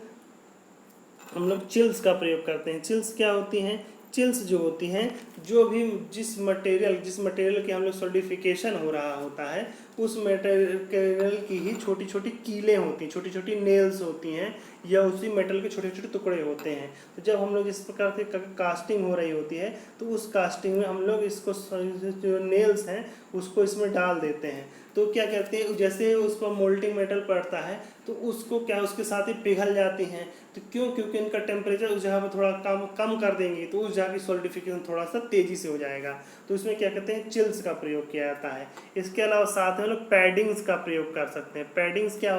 चिल्स का प्रयोग करते हैं। चिल्स क्या होती हैं। चिल्स जो होती हैं, जो भी जिस मटेरियल की हम लोग सॉलिडिफिकेशन हो रहा होता है उस मटेरियल की ही छोटी छोटी कीलें होती हैं, छोटी छोटी नेल्स होती हैं, या उसी मेटल के छोटे छोटे टुकड़े होते हैं। तो जब हम लोग इस प्रकार से कास्टिंग हो रही होती है तो उस कास्टिंग में हम लोग इसको जो नेल्स हैं उसको इसमें डाल देते हैं। तो क्या कहते हैं, जैसे उस पर मोल्टिंग मेटल पड़ता है तो उसको क्या उसके साथ ही पिघल जाती हैं। तो क्योंकि इनका टेम्परेचर उस जगह पर थोड़ा कम कर देंगे तो उस जगह की सॉलिडिफिकेशन थोड़ा सा तेज़ी से हो जाएगा। तो इसमें क्या कहते हैं, चिल्स का प्रयोग किया जाता है। इसके अलावा साथ में लोग पैडिंग्स का प्रयोग कर सकते हैं। पैडिंग्स क्या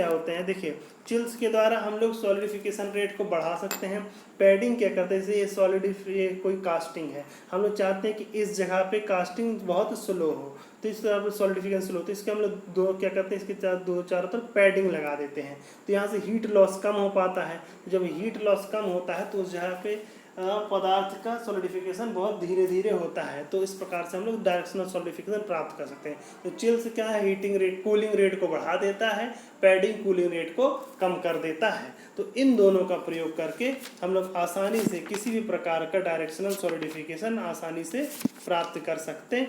होते हैं, देखिए चिल्स के द्वारा हम लोग सॉलिडिफिकेशन रेट को बढ़ा सकते हैं। पैडिंग क्या करते हैं, जैसे ये कोई कास्टिंग है, हम लोग चाहते हैं कि इस जगह पे कास्टिंग बहुत स्लो हो तो इस तरह पर सॉलिडिफिकेशन स्लो, तो इसके हम लोग क्या करते हैं, इसके चारों तरफ पैडिंग लगा देते हैं। तो यहाँ से हीट लॉस कम हो पाता है। जब हीट लॉस कम होता है तो उस जगह पे पदार्थ का सॉलिडिफिकेशन बहुत धीरे धीरे होता है। तो इस प्रकार से हम लोग डायरेक्शनल सॉलिडिफिकेशन प्राप्त कर सकते हैं। तो चिल्स क्या है, कूलिंग रेट को बढ़ा देता है, पैडिंग कूलिंग रेट को कम कर देता है। तो इन दोनों का प्रयोग करके हम लोग आसानी से किसी भी प्रकार का डायरेक्शनल सॉलिडिफिकेशन आसानी से प्राप्त कर सकते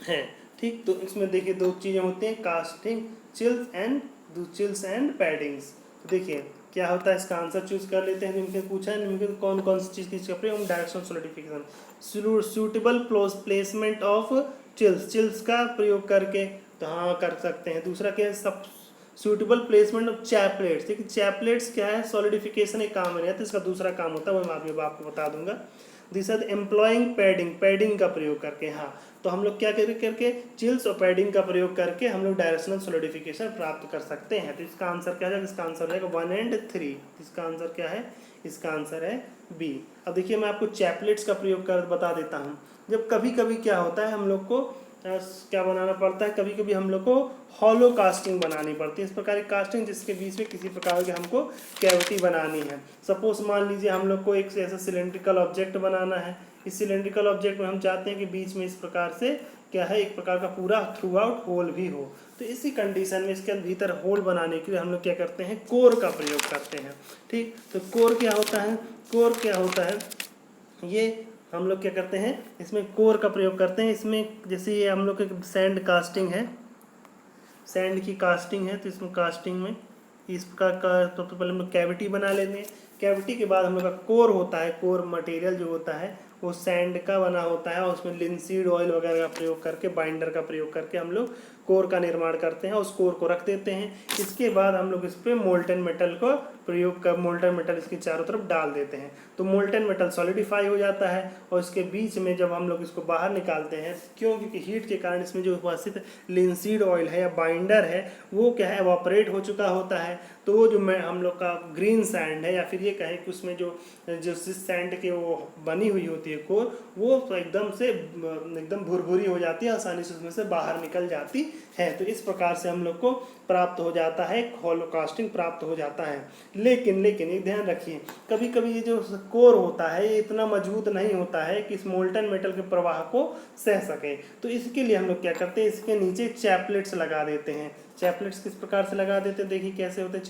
हैं। ठीक, तो इसमें देखिए दो चीज़ें होती हैं, कास्टिंग चिल्स एंड पैडिंग्स। देखिए क्या होता है, इसका आंसर चूज कर लेते हैं। निम्न पूछा है, निम्न कौन कौन सी चीज़ की प्रयोग, directional solidification, suitable placement of chills का प्रयोग करके तो हाँ कर सकते हैं। दूसरा क्या है, सब सूटेबल प्लेसमेंट ऑफ चैपलेट्स। देखिए चैपलेट्स क्या है, सॉलिडिफिकेशन एक काम नहीं है तो इसका दूसरा काम होता है, वो मैं आपको बता दूंगा। दूसरा एम्प्लॉइंग पैडिंग का प्रयोग करके। हाँ, तो हम लोग क्या करके चिल्स और पैडिंग का प्रयोग करके हम लोग डायरेक्शनल सॉलिडिफिकेशन प्राप्त कर सकते हैं। तो इसका आंसर क्या है, इसका आंसर रहेगा 1 और 3। इसका आंसर क्या है, इसका आंसर है बी। अब देखिए मैं आपको चैपलेट्स का प्रयोग कर बता देता हूँ। जब कभी कभी क्या होता है, हम लोग को क्या बनाना पड़ता है, कभी कभी हम लोग को हॉलो कास्टिंग बनानी पड़ती है। इस प्रकार की कास्टिंग जिसके बीच में किसी प्रकार की हमको कैविटी बनानी है। सपोज मान लीजिए हम लोग को एक ऐसा सिलेंड्रिकल ऑब्जेक्ट बनाना है। इस सिलेंड्रिकल ऑब्जेक्ट में हम चाहते हैं कि बीच में इस प्रकार से क्या है, एक प्रकार का पूरा थ्रू आउट होल भी हो। तो इसी कंडीशन में इसके भीतर होल बनाने के लिए हम लोग क्या करते हैं, कोर का प्रयोग करते हैं। ठीक, तो कोर क्या होता है, ये हम लोग क्या करते हैं, इसमें कोर का प्रयोग करते हैं। इसमें जैसे ये हम लोग एक सैंड की कास्टिंग है, तो इसमें कास्टिंग में इस प्रकार का तो पहले हम लोग कैविटी बना लेते हैं। कैविटी के बाद हम लोग का कोर होता है। कोर मटेरियल जो होता है वो सैंड का बना होता है और उसमें लिनसीड ऑयल वगैरह का प्रयोग करके, बाइंडर का प्रयोग करके हम लोग कोर का निर्माण करते हैं। उस कोर को रख देते हैं। इसके बाद हम लोग इस पर मोल्टन मेटल को प्रयोग कर मोल्टन मेटल इसके चारों तरफ डाल देते हैं। तो मोल्टन मेटल सॉलिडिफाई हो जाता है और इसके बीच में जब हम लोग इसको बाहर निकालते हैं, क्योंकि हीट के कारण इसमें जो उपस्थित लिनसीड ऑयल है या बाइंडर है वो क्या है, एवापोरेट हो चुका होता है। तो वो जो हम लोग का ग्रीन सैंड है, या फिर ये कहें कि उसमें जो सैंड के वो बनी हुई होती है कोर, वो तो एकदम भुरभुरी हो जाती है, आसानी से उसमें से बाहर निकल जाती है। तो इस प्रकार से हम लोग को प्राप्त हो जाता है, हॉलो कास्टिंग प्राप्त हो जाता है। लेकिन एक ध्यान रखिए, कभी कभी ये जो कोर होता है ये इतना मजबूत नहीं होता है कि इस मोल्टन मेटल के प्रवाह को सह सके। तो इसके लिए हम लोग क्या करते हैं, इसके नीचे चैपलेट्स लगा देते हैं। चैपलेट्स किस प्रकार से लगा देते हैं, देखिए कैसे होते हैं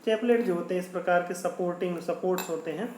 चैपलेट जो होते हैं इस प्रकार के सपोर्ट्स होते हैं।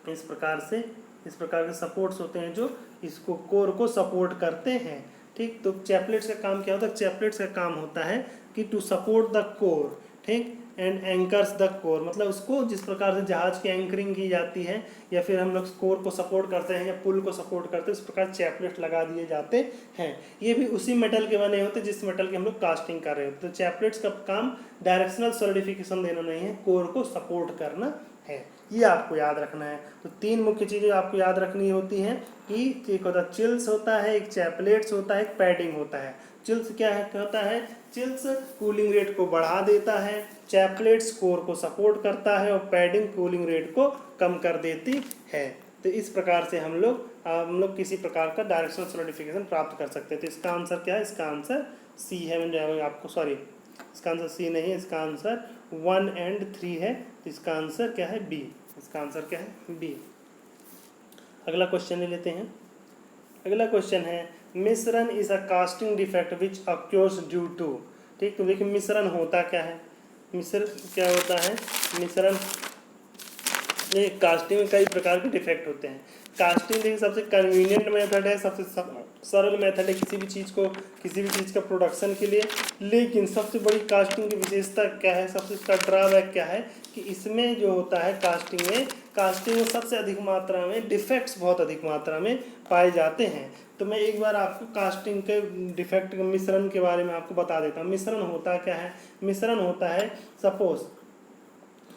इस प्रकार के सपोर्ट्स होते हैं जो इसको कोर को सपोर्ट करते हैं। ठीक, तो चैपलेट्स का काम क्या होता है, चैपलेट्स का काम होता है कि टू सपोर्ट द कोर, ठीक, एंड एंकर्स द कोर। मतलब उसको जिस प्रकार से जहाज की एंकरिंग की जाती है या फिर हम लोग कोर को सपोर्ट करते हैं या पुल को सपोर्ट करते हैं, इस प्रकार चैपलेट लगा दिए जाते हैं। ये भी उसी मेटल के बने होते हैं जिस मेटल की हम लोग कास्टिंग कर रहे होते हैं। तो चैपलेट्स का काम डायरेक्शनल सॉलिडिफिकेशन देना नहीं है, कोर को सपोर्ट करना है। ये आपको याद रखना है। तो 3 मुख्य चीज़ें आपको याद रखनी होती हैं कि एक होता है चिल्स होता है, एक चैपलेट्स होता है, एक पैडिंग होता है। चिल्स क्या होता है? चिल्स कूलिंग रेट को बढ़ा देता है, चैपलेट्स कोर को सपोर्ट करता है और पैडिंग कूलिंग रेट को कम कर देती है। तो इस प्रकार से हम लोग किसी प्रकार का डायरेक्शनल सॉलिडिफिकेशन प्राप्त कर सकते हैं। तो इसका आंसर क्या है? इसका आंसर सी है। मैंने आपको इसका आंसर सी नहीं है, इसका आंसर 1 और 3 है। तो इसका आंसर क्या है? बी। इसका आंसर क्या है? बी। अगला क्वेश्चन ले लेते हैं। अगला क्वेश्चन है misrun is a casting defect which occurs due to. ठीक, तो देखिए मिश्रण होता क्या है? मिश्रण क्या होता है? मिश्रण कास्टिंग में कई प्रकार के डिफेक्ट होते हैं। कास्टिंग देखिए सबसे कन्वीनियंट मेथड है, सबसे सरल मेथड है किसी भी चीज़ का प्रोडक्शन के लिए। लेकिन सबसे बड़ी कास्टिंग की विशेषता क्या है? सबसे इसका ड्रॉबैक क्या है कि इसमें जो होता है कास्टिंग में सबसे अधिक मात्रा में डिफेक्ट्स बहुत अधिक मात्रा में पाए जाते हैं। तो मैं एक बार आपको कास्टिंग के डिफेक्ट मिश्रण के बारे में आपको बता देता हूँ। मिश्रण होता क्या है? मिश्रण होता है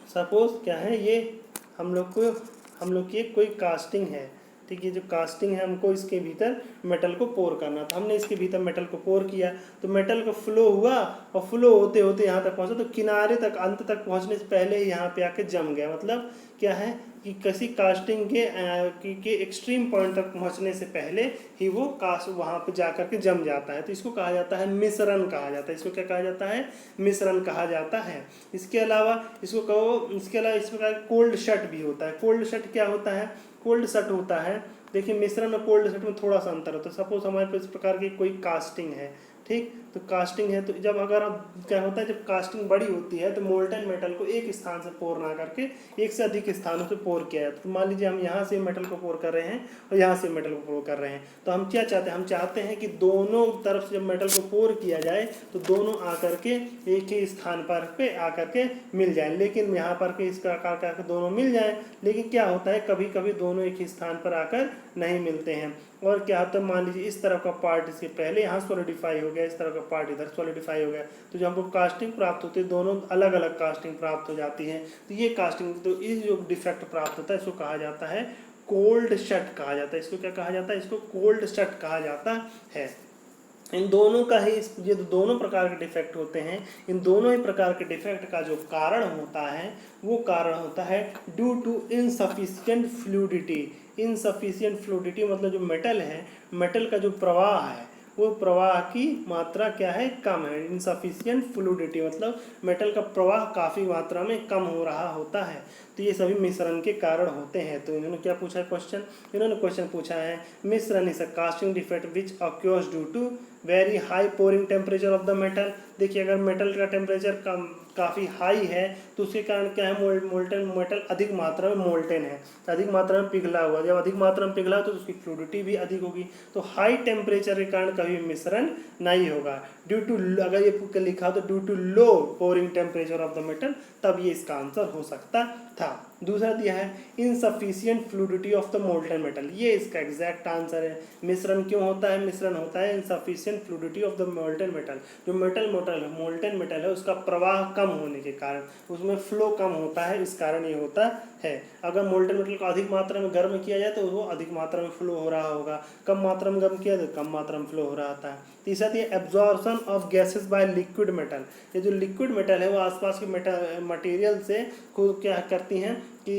सपोज क्या है, ये हम लोग की कोई कास्टिंग है। ठीक है, जो कास्टिंग है हमको इसके भीतर मेटल को पोर करना था। हमने इसके भीतर मेटल को पोर किया तो मेटल का फ्लो हुआ और फ्लो होते होते यहाँ तक पहुँचा, तो किनारे तक अंत तक पहुँचने से पहले ही यहाँ पे आके जम गया। मतलब क्या है कि किसी कास्टिंग के एक्सट्रीम पॉइंट तक पहुँचने से पहले ही वो कास्ट वहाँ पे जा कर के जम जाता है। तो इसको कहा जाता है मिश्रण कहा जाता है। इसको क्या कहा जाता है? मिश्रण कहा जाता है। इसके अलावा इस प्रकार कोल्ड शट भी होता है। कोल्ड शट क्या होता है? कोल्ड शट होता है, देखिए मिश्रण और कोल्ड शट में थोड़ा सा अंतर होता है। सपोज हमारे पास इस प्रकार की कोई कास्टिंग है, ठीक, तो कास्टिंग है, तो जब अगर अब क्या होता है, जब कास्टिंग बड़ी होती है तो मोल्टन मेटल को एक स्थान से पोर ना करके एक से अधिक स्थानों से पोर किया जाता है। तो मान लीजिए हम यहाँ से मेटल को पोर कर रहे हैं और यहाँ से मेटल को पोर कर रहे हैं, तो हम क्या चाहते हैं? हम चाहते हैं कि दोनों तरफ से जब मेटल को पोर किया जाए तो दोनों आकर के एक ही स्थान पर पे आकर के मिल जाए। लेकिन यहाँ पर के इस प्रकार का दोनों मिल जाए, लेकिन क्या होता है कभी कभी दोनों एक ही स्थान पर आकर नहीं मिलते हैं। और क्या होता है, मान लीजिए इस तरफ का पार्ट इसके पहले यहाँ सॉलिडिफाई हो गया, इस तरफ का पार्ट इधर सॉलिडिफाई हो गया, तो जो हमको कास्टिंग प्राप्त होती है दोनों अलग अलग कास्टिंग प्राप्त हो जाती है। तो ये कास्टिंग, तो इस जो डिफेक्ट प्राप्त होता है इसको कहा जाता है कोल्ड शट कहा जाता है। इसको क्या कहा जाता है? इसको कोल्ड शट कहा जाता है। इन दोनों का ही ये दोनों प्रकार के डिफेक्ट होते हैं। इन दोनों ही प्रकार के डिफेक्ट का जो कारण होता है वो कारण होता है due to insufficient fluidity. Insufficient fluidity मतलब जो मेटल है, मेटल का जो प्रवाह है वो प्रवाह की मात्रा क्या है? कम है। इनसफिशिएंट फ्लूइडिटी मतलब मेटल का प्रवाह काफ़ी मात्रा में कम हो रहा होता है। तो ये सभी मिश्रण के कारण होते हैं। तो इन्होंने क्या पूछा है क्वेश्चन? इन्होंने क्वेश्चन पूछा है misrun is a casting defect which occurs due to very high pouring temperature of the metal. देखिए अगर मेटल का टेम्परेचर काफ़ी हाई है तो उसके कारण क्या है? मोल्टन मेटल अधिक मात्रा में मोल्टन है, अधिक मात्रा में पिघला हुआ। जब अधिक मात्रा में पिघला तो उसकी फ्लूइडिटी भी अधिक होगी। तो हाई टेम्परेचर के कारण कभी मिश्रण नहीं होगा। ड्यू टू, अगर ये लिखा तो due to low pouring temperature of the metal, तब ये इसका आंसर हो सकता था। दूसरा दिया है insufficient fluidity of the molten metal, ये इसका एग्जैक्ट आंसर है। मिश्रण क्यों होता है? मिश्रण होता है insufficient fluidity of the molten metal. जो मोल्टन मेटल है उसका प्रवाह कम होने के कारण, उसमें फ्लो कम होता है, इस कारण ये होता है। अगर मोल्टन मेटल को अधिक मात्रा में गर्म किया जाए तो वो अधिक मात्रा में फ्लो हो रहा होगा, कम मात्रा में गर्म किया तो कम मात्रा में फ्लो हो रहा था। तीसरा दिया absorption of gases by liquid metal. ये जो लिक्विड मेटल है वो आसपास के मटेरियल से को क्या करती हैं कि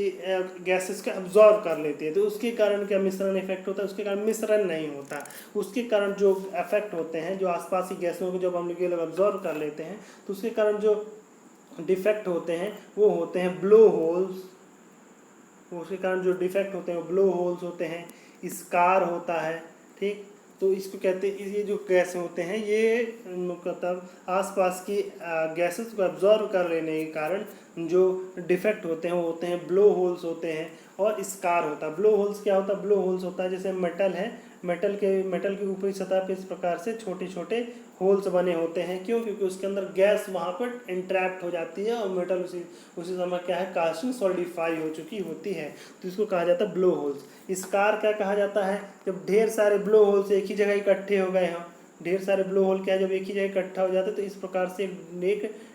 गैसेस का एब्जॉर्ब कर लेती है। तो उसके कारण क्या मिश्रण इफेक्ट होता है? उसके कारण मिश्रण नहीं होता। उसके कारण जो इफेक्ट होते हैं, जो आसपास की गैसों को जब हम लोग एब्जॉर्ब कर लेते हैं तो उसके कारण जो डिफेक्ट होते हैं वो होते हैं ब्लो होल्स। उसके कारण जो डिफेक्ट होते हैं वो ब्लो होल्स होते हैं, स्कार होता है। ठीक, तो इसको कहते हैं, ये जो गैस होते हैं ये मतलब आसपास की गैसेस को एब्जॉर्व कर लेने के कारण जो डिफेक्ट होते हैं वो होते हैं ब्लो होल्स होते हैं और स्कार होता है। ब्लो होल्स क्या होता है? ब्लो होल्स होता है जैसे मेटल है, मेटल के ऊपरी सतह पे इस प्रकार से छोटे छोटे होल्स बने होते हैं। क्यों? क्योंकि उसके अंदर गैस वहाँ पर इंट्रैप्ट हो जाती है और मेटल उसी समय क्या है? कास्टिंग सॉलिडिफाई हो चुकी होती है। तो इसको कहा जाता है ब्लो होल्स। स्कार क्या कहा जाता है? जब ढेर सारे ब्लो होल्स एक ही जगह इकट्ठे हो गए हों, ढेर सारे ब्लो होल क्या जब एक ही जगह इकट्ठा हो जाते हैं तो इस प्रकार से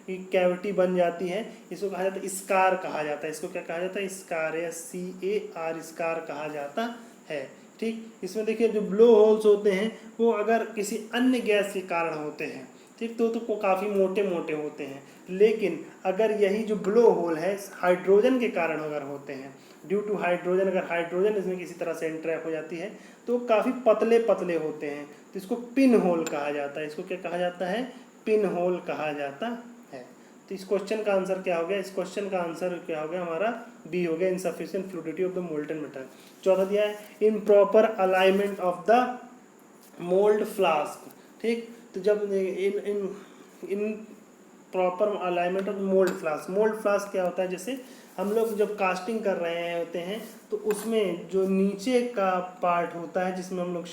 एक कैविटी बन जाती है। इसको कहा जाता है स्कार कहा जाता है। इसको क्या कहा जाता है? स्कार, या CAR, स्कार कहा जाता है। ठीक, इसमें देखिए जो ब्लो होल्स होते हैं वो अगर किसी अन्य गैस के कारण होते हैं, ठीक, तो काफ़ी मोटे मोटे होते हैं। लेकिन अगर यही जो ब्लो होल है हाइड्रोजन के कारण अगर होते हैं, ड्यू टू हाइड्रोजन, अगर हाइड्रोजन इसमें किसी तरह से इंट्रैप हो जाती है तो काफ़ी पतले पतले होते हैं, तो इसको पिन होल कहा जाता है। इसको क्या कहा जाता है? पिन होल कहा जाता है। तो इस क्वेश्चन का आंसर क्या हो गया? इस क्वेश्चन का आंसर क्या हो गया हमारा? बी हो गया, insufficient fluidity of the molten metal. चौथा दिया है improper alignment of the mould flask. ठीक, तो जब in proper alignment of mould flask क्या होता है? जैसे हम लोग जब कास्टिंग कर रहे होते हैं तो उसमें जो नीचे का पार्ट होता है जिसमें हम लोग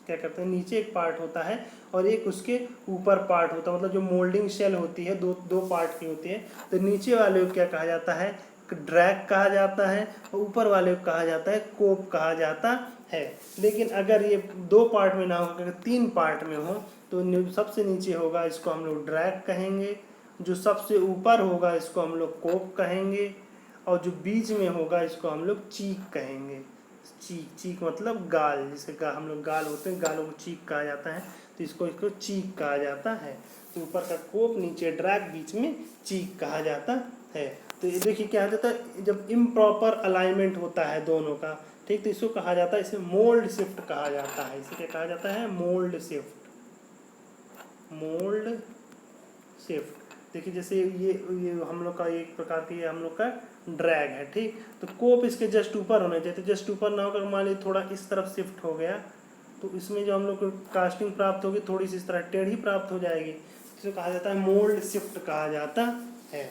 क्या करते हैं, नीचे एक पार्ट होता है और एक उसके ऊपर पार्ट होता है, मतलब जो मोल्डिंग शेल होती है दो पार्ट की होती है। तो नीचे वाले को क्या कहा जाता है? ड्रैग कहा जाता है, और ऊपर वाले को कहा जाता है कोप कहा जाता है। लेकिन अगर ये 2 पार्ट में ना हो, अगर 3 पार्ट में हो तो सबसे नीचे होगा इसको हम लोग ड्रैग कहेंगे, जो सबसे ऊपर होगा इसको हम लोग कोप कहेंगे, और जो बीच में होगा इसको हम लोग चीक कहेंगे। चीक मतलब गाल, जिसे हम लोग गाल होते हैं, गालों को चीक कहा जाता है, तो इसको चीक कहा जाता है। तो ऊपर का कोप, नीचे ड्रैग, बीच में चीक कहा जाता है। तो ये देखिए क्या जाता है, जब इम्प्रॉपर अलाइनमेंट होता है दोनों का, ठीक, तो इसको कहा जाता है, इसे मोल्ड शिफ्ट कहा जाता है। इसे क्या कहा जाता है? Mould shift. Mould shift. देखिए जैसे ये हम लोग का एक प्रकार की हम लोग का ड्रैग है, ठीक, तो कोप इसके जस्ट ऊपर होना चाहिए। तो जस्ट ऊपर ना होकर मान लीजिए थोड़ा इस तरफ शिफ्ट हो गया तो इसमें जो हम लोग को कास्टिंग प्राप्त होगी थोड़ी सी इस तरह टेढ़ी प्राप्त हो जाएगी। इसको कहा जाता है मोल्ड शिफ्ट कहा जाता है।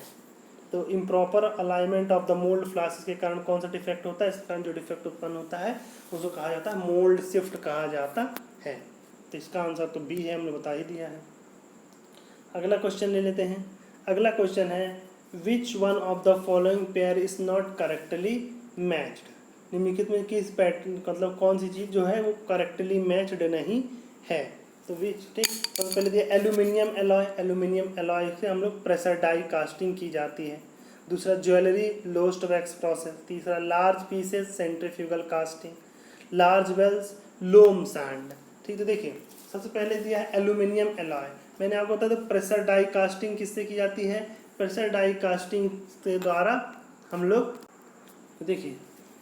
तो improper alignment of the mould flask के कारण कौन सा डिफेक्ट होता है? इस कारण जो डिफेक्ट उत्पन्न होता है उसको कहा जाता है मोल्ड शिफ्ट कहा जाता है। तो इसका आंसर तो बी है, हमने बता ही दिया है। अगला क्वेश्चन ले लेते हैं। अगला क्वेश्चन है which one of the following pair is not correctly matched. निम्नलिखित में किस पैटर्न, मतलब कौन सी चीज़ जो है वो करेक्टली मैच्ड नहीं है। तो विच, ठीक, तो पहले दिया एल्यूमिनियम एलॉय। एल्यूमिनियम एलॉय से हम लोग प्रेशर डाई कास्टिंग की जाती है। दूसरा ज्वेलरी लोस्ट वैक्स प्रोसेस। तीसरा large pieces centrifugal casting. Large wheels loam sand. ठीक, तो देखिए सबसे पहले दिया है एल्यूमिनियम एलॉय। मैंने आपको बताया था प्रेशर डाई कास्टिंग किससे की जाती है? प्रेशर डाई कास्टिंग के द्वारा हम लोग, तो देखिए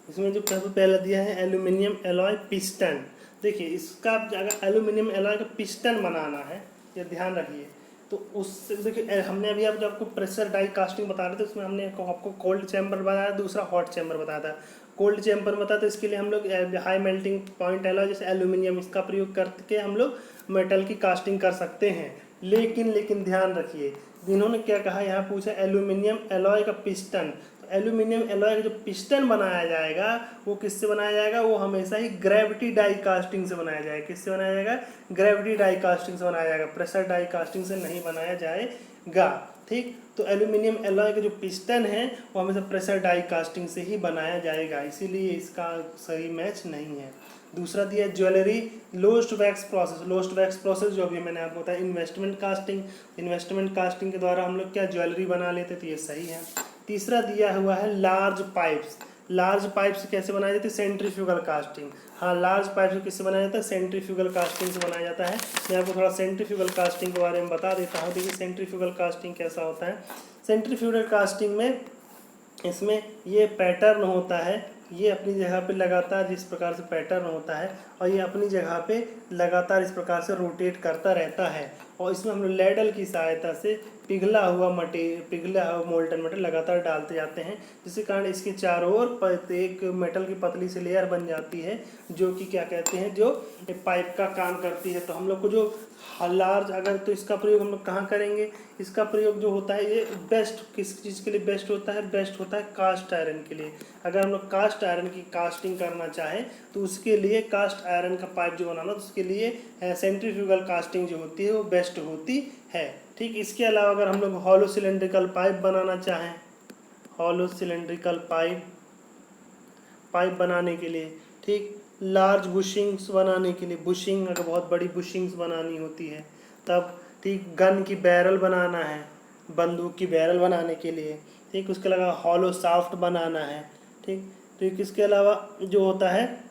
इसमें जो पहला दिया है एल्यूमिनियम एलॉय पिस्टन। देखिए इसका अगर एल्यूमिनियम एलॉय का पिस्टन बनाना है, ये ध्यान रखिए, तो उससे देखिए हमने अभी आपको प्रेशर डाई कास्टिंग बता रहे थे, उसमें हमने आपको कोल्ड चैम्बर बताया, दूसरा हॉट चैम्बर बताया था। कोल्ड चैम्बर बताया तो इसके लिए हम लोग हाई मेल्टिंग पॉइंट एलॉय जैसे एल्यूमिनियम इसका प्रयोग करके हम लोग मेटल की कास्टिंग कर सकते हैं। लेकिन ध्यान रखिए इन्होंने क्या कहा, यहाँ पूछा एल्यूमिनियम एलॉय का पिस्टन। तो एल्यूमिनियम एलॉय का जो पिस्टन बनाया जाएगा वो किससे बनाया जाएगा? वो हमेशा ही ग्रेविटी डाई कास्टिंग से बनाया जाएगा। किससे बनाया जाएगा? ग्रेविटी डाई कास्टिंग से बनाया जाएगा, प्रेशर डाई कास्टिंग से नहीं बनाया जाएगा। ठीक, तो एल्यूमिनियम एलॉय का जो पिस्टन है वो हमेशा प्रेशर डाई कास्टिंग से ही बनाया जाएगा, इसीलिए इसका सही मैच नहीं है। दूसरा दिया jewellery lost wax process. Lost wax process जो अभी मैंने आपको बताया इन्वेस्टमेंट कास्टिंग। इन्वेस्टमेंट कास्टिंग के द्वारा हम लोग क्या ज्वेलरी बना लेते, तो ये सही है। तीसरा दिया हुआ है लार्ज पाइप्स। लार्ज पाइप्स कैसे बनाए जाते हैं? Centrifugal casting. हाँ, लार्ज पाइप्स किससे बनाया जाता है? सेंट्रीफ्यूगल कास्टिंग से बनाया जाता है। मैं आपको थोड़ा सेंट्रीफ्यूगल कास्टिंग के बारे में बता देता हूँ। देखिए सेंट्रीफ्यूगल कास्टिंग कैसा होता है। सेंट्रीफ्यूगल कास्टिंग में इसमें ये पैटर्न होता है, ये अपनी जगह पे लगातार जिस प्रकार से पैटर्न होता है और ये अपनी जगह पे लगातार इस प्रकार से रोटेट करता रहता है, और इसमें हम लोग लैडल की सहायता से पिघला हुआ मोल्टन मेटल लगातार डालते जाते हैं, जिसके कारण इसके चारों ओर एक मेटल की पतली सी लेयर बन जाती है जो कि क्या कहते हैं, जो पाइप का काम करती है। तो हम लोग को जो लार्ज, अगर तो इसका प्रयोग हम लोग कहाँ करेंगे? इसका प्रयोग जो होता है ये बेस्ट किस चीज़ के लिए बेस्ट होता है? बेस्ट होता है कास्ट आयरन के लिए। अगर हम लोग कास्ट आयरन की कास्टिंग करना चाहें तो उसके लिए कास्ट आयरन का पाइप जो बनाना, तो उसके लिए सेंट्रीफ्यूगल कास्टिंग जो होती है वो बेस्ट होती है। ठीक, इसके अलावा अगर हम लोग हॉलो सिलेंड्रिकल पाइप बनाना चाहें, हॉलो सिलेंड्रिकल पाइप बनाने के लिए, ठीक, लार्ज बुशिंग्स बनाने के लिए, बुशिंग अगर बहुत बड़ी बुशिंग्स बनानी होती है तब, ठीक। गन की बैरल बनाना है, बंदूक की बैरल बनाने के लिए, ठीक। उसके अलावा हॉलो शाफ्ट बनाना है, ठीक। ठीक। इसके अलावा जो होता है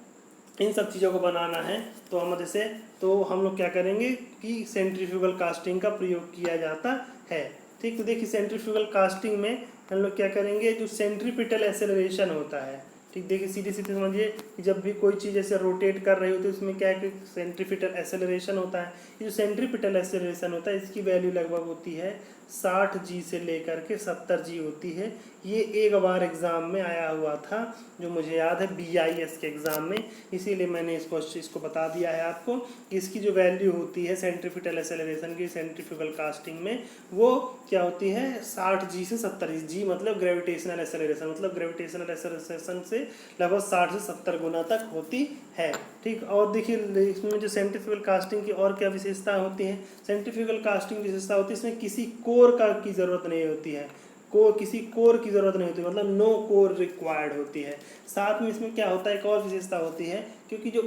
इन सब चीज़ों को बनाना है तो हम जैसे तो हम लोग क्या करेंगे कि सेंट्रीफ्यूगल कास्टिंग का प्रयोग किया जाता है, ठीक। तो देखिए सेंट्रीफ्यूगल कास्टिंग में हम लोग क्या करेंगे, जो सेंट्रीपिटल एक्सेलरेशन होता है, ठीक। देखिए सीधे सीधे समझिए कि जब भी कोई चीज़ ऐसे रोटेट कर रही होती है उसमें क्या है कि सेंट्रीपिटल एक्सेलरेशन होता है। ये जो सेंट्रीपिटल एक्सेलरेशन होता है इसकी वैल्यू लगभग होती है 60G से लेकर के 70G होती है। ये एक बार एग्ज़ाम में आया हुआ था जो मुझे याद है BIS के एग्ज़ाम में, इसीलिए मैंने इसको बता दिया है आपको कि इसकी जो वैल्यू होती है सेंट्रीपिटल एक्सेलरेशन की सेंट्रीफ्यूगल कास्टिंग में वो क्या होती है 60G से 70G, मतलब ग्रेविटेशनल एक्सेलरेशन, मतलब ग्रेविटेशनल एक्सेलरेशन से लगभग 60 से 70 गुना तक होती है, ठीक। और देखिए इसमें जो सेंट्रीफ्यूगल कास्टिंग की और क्या विशेषता होती है, सेंट्रीफ्यूगल कास्टिंग की विशेषता होती है इसमें किसी कोर का की ज़रूरत नहीं होती है, किसी कोर की ज़रूरत नहीं होती, मतलब नो कोर रिक्वायर्ड होती है। साथ में इसमें क्या होता है एक और विशेषता होती है, क्योंकि जो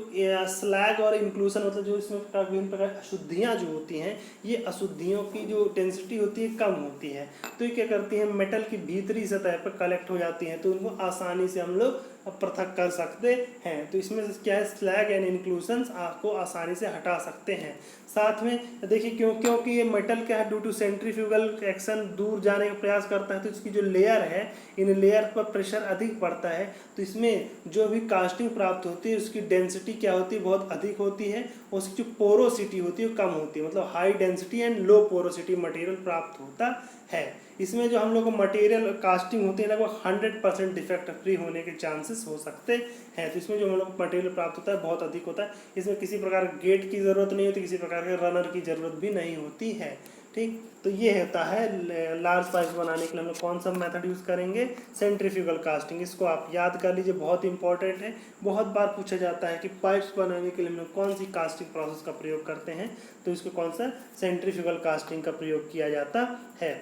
स्लैग और इंक्लूसन मतलब जो इसमें विभिन्न प्रकार अशुद्धियाँ जो होती हैं, ये अशुद्धियों की जो डेंसिटी होती है कम होती है, तो ये क्या करती है मेटल की भीतरी सतह पर कलेक्ट हो जाती हैं, तो उनको आसानी से हम लोग पृथक कर सकते हैं। तो इसमें क्या है स्लैग एंड इंक्लूशंस आपको आसानी से हटा सकते हैं। साथ में देखिए क्योंकि ये मेटल क्या है ड्यू टू सेंट्रीफ्यूगल एक्शन दूर जाने का प्रयास करता है, तो इसकी जो लेयर है इन लेयर पर प्रेशर अधिक पड़ता है, तो इसमें जो भी कास्टिंग प्राप्त होती है उसकी डेंसिटी क्या होती है बहुत अधिक होती है, उसकी जो पोरोसिटी होती है वो कम होती है, मतलब high density and low porosity material प्राप्त होता है। इसमें जो हम लोग को मटेरियल कास्टिंग होती है लगभग 100% डिफेक्ट फ्री होने के चांसेस हो सकते हैं, तो इसमें जो हम लोग मटेरियल प्राप्त होता है बहुत अधिक होता है। इसमें किसी प्रकार गेट की ज़रूरत नहीं होती, किसी प्रकार के रनर की ज़रूरत भी नहीं होती है, ठीक। तो ये होता है लार्ज पाइप्स बनाने के लिए हम लोग कौन सा मेथड यूज़ करेंगे, सेंट्रीफ्यूगल कास्टिंग। इसको आप याद कर लीजिए, बहुत इंपॉर्टेंट है, बहुत बार पूछा जाता है कि पाइप्स बनाने के लिए हम लोग कौन सी कास्टिंग प्रोसेस का प्रयोग करते हैं, तो इसको कौन सा सेंट्रीफ्यूगल कास्टिंग का प्रयोग किया जाता है।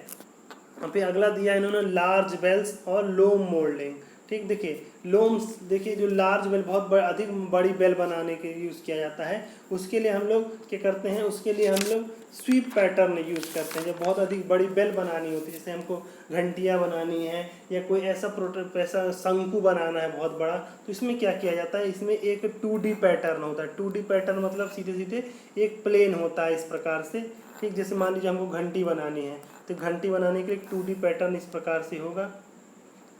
फिर अगला दिया इन्होंने लार्ज बेल्स और लोम मोल्डिंग, ठीक। देखिए लोम्स, देखिए जो लार्ज बेल बहुत अधिक बड़ी बेल बनाने के यूज़ किया जाता है, उसके लिए हम लोग क्या करते हैं, उसके लिए हम लोग स्वीप पैटर्न यूज़ करते हैं। जब बहुत अधिक बड़ी बेल बनानी होती है, जैसे हमको घंटियाँ बनानी है या कोई ऐसा शंकु बनाना है बहुत बड़ा, तो इसमें क्या किया जाता है, इसमें एक 2D पैटर्न होता है। 2D पैटर्न मतलब सीधे सीधे एक प्लेन होता है इस प्रकार से, ठीक। जैसे मान लीजिए हमको घंटी बनानी है, तो घंटी बनाने के लिए 2D पैटर्न इस प्रकार से होगा,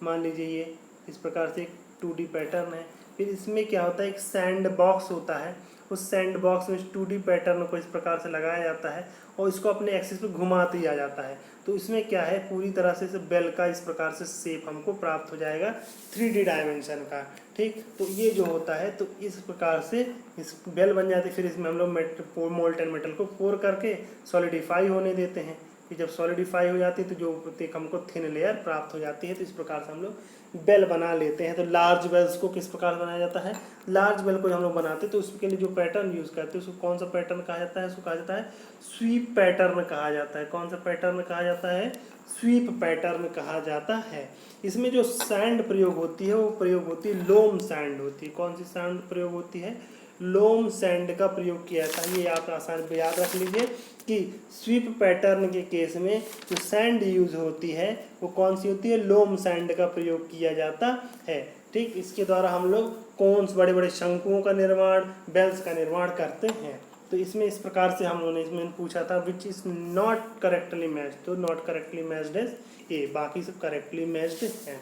मान लीजिए ये इस प्रकार से एक 2D पैटर्न है। फिर इसमें क्या होता है एक सैंड बॉक्स होता है, उस सैंड बॉक्स में 2D पैटर्न को इस प्रकार से लगाया जाता है और इसको अपने एक्सिस पे घुमा दिया जाता है, तो इसमें क्या है पूरी तरह से बेल का इस प्रकार से शेप हमको प्राप्त हो जाएगा 3D डायमेंशन का, ठीक। तो ये जो होता है तो इस प्रकार से इस बेल बन जाती है। फिर इसमें हम लोग मोल्टन मेटल को पोर करके सॉलिडिफाई होने देते हैं, कि जब सॉलिडिफाई हो जाती है तो जो हमको थिन लेयर प्राप्त हो जाती है, तो इस प्रकार से हम लोग बेल बना लेते हैं। तो लार्ज बेल्स को किस प्रकार बनाया जाता है, लार्ज बेल को हम लोग बनाते हैं तो उसके लिए जो पैटर्न यूज़ करते हैं उसको कौन सा पैटर्न कहा जाता है, उसको कहा जाता है स्वीप पैटर्न कहा जाता है। कौन सा पैटर्न कहा जाता है, स्वीप पैटर्न कहा जाता है। इसमें जो सैंड प्रयोग होती है वो प्रयोग होती है लोम सैंड होती है। कौन सी सैंड प्रयोग होती है, लोम सैंड का प्रयोग किया जाता है। ये आप आसान याद रख लीजिए कि स्वीप पैटर्न के केस में जो सैंड यूज होती है वो कौन सी होती है, लोम सैंड का प्रयोग किया जाता है, ठीक। इसके द्वारा हम लोग कोन्स बड़े बड़े शंकुओं का निर्माण, बेल्स का निर्माण करते हैं। तो इसमें इस प्रकार से हम लोगों ने इसमें पूछा था which is not correctly matched, तो not correctly matched is A, बाकी सब करेक्टली मैच्ड हैं।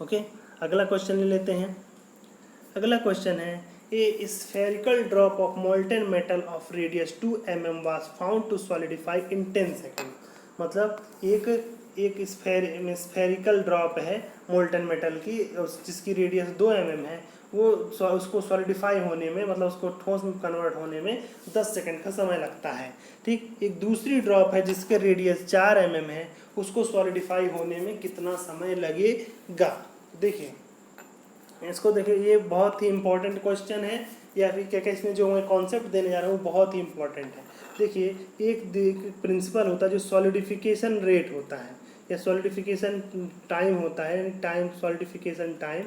ओके, अगला क्वेश्चन ले लेते हैं। अगला क्वेश्चन है a spherical drop of molten metal of radius 2 mm was found to solidify in 10 second. मतलब एक स्फेरिकल ड्रॉप है मोल्टन मेटल की जिसकी रेडियस 2 mm है, वो उसको सॉलिडिफाई होने में मतलब उसको ठोस में कन्वर्ट होने में 10 सेकंड का समय लगता है, ठीक। एक दूसरी ड्रॉप है जिसके रेडियस 4 mm है, उसको सॉलिडिफाई होने में कितना समय लगेगा। देखिए इसको देखिए, ये बहुत ही इंपॉर्टेंट क्वेश्चन है, या फिर क्या क्या इसमें जो मैं कॉन्सेप्ट देने जा रहा हूँ बहुत ही इंपॉर्टेंट है। देखिए एक प्रिंसिपल होता है जो सॉलिडिफिकेशन रेट होता है या सॉलिडिफिकेशन टाइम होता है, time solidification time,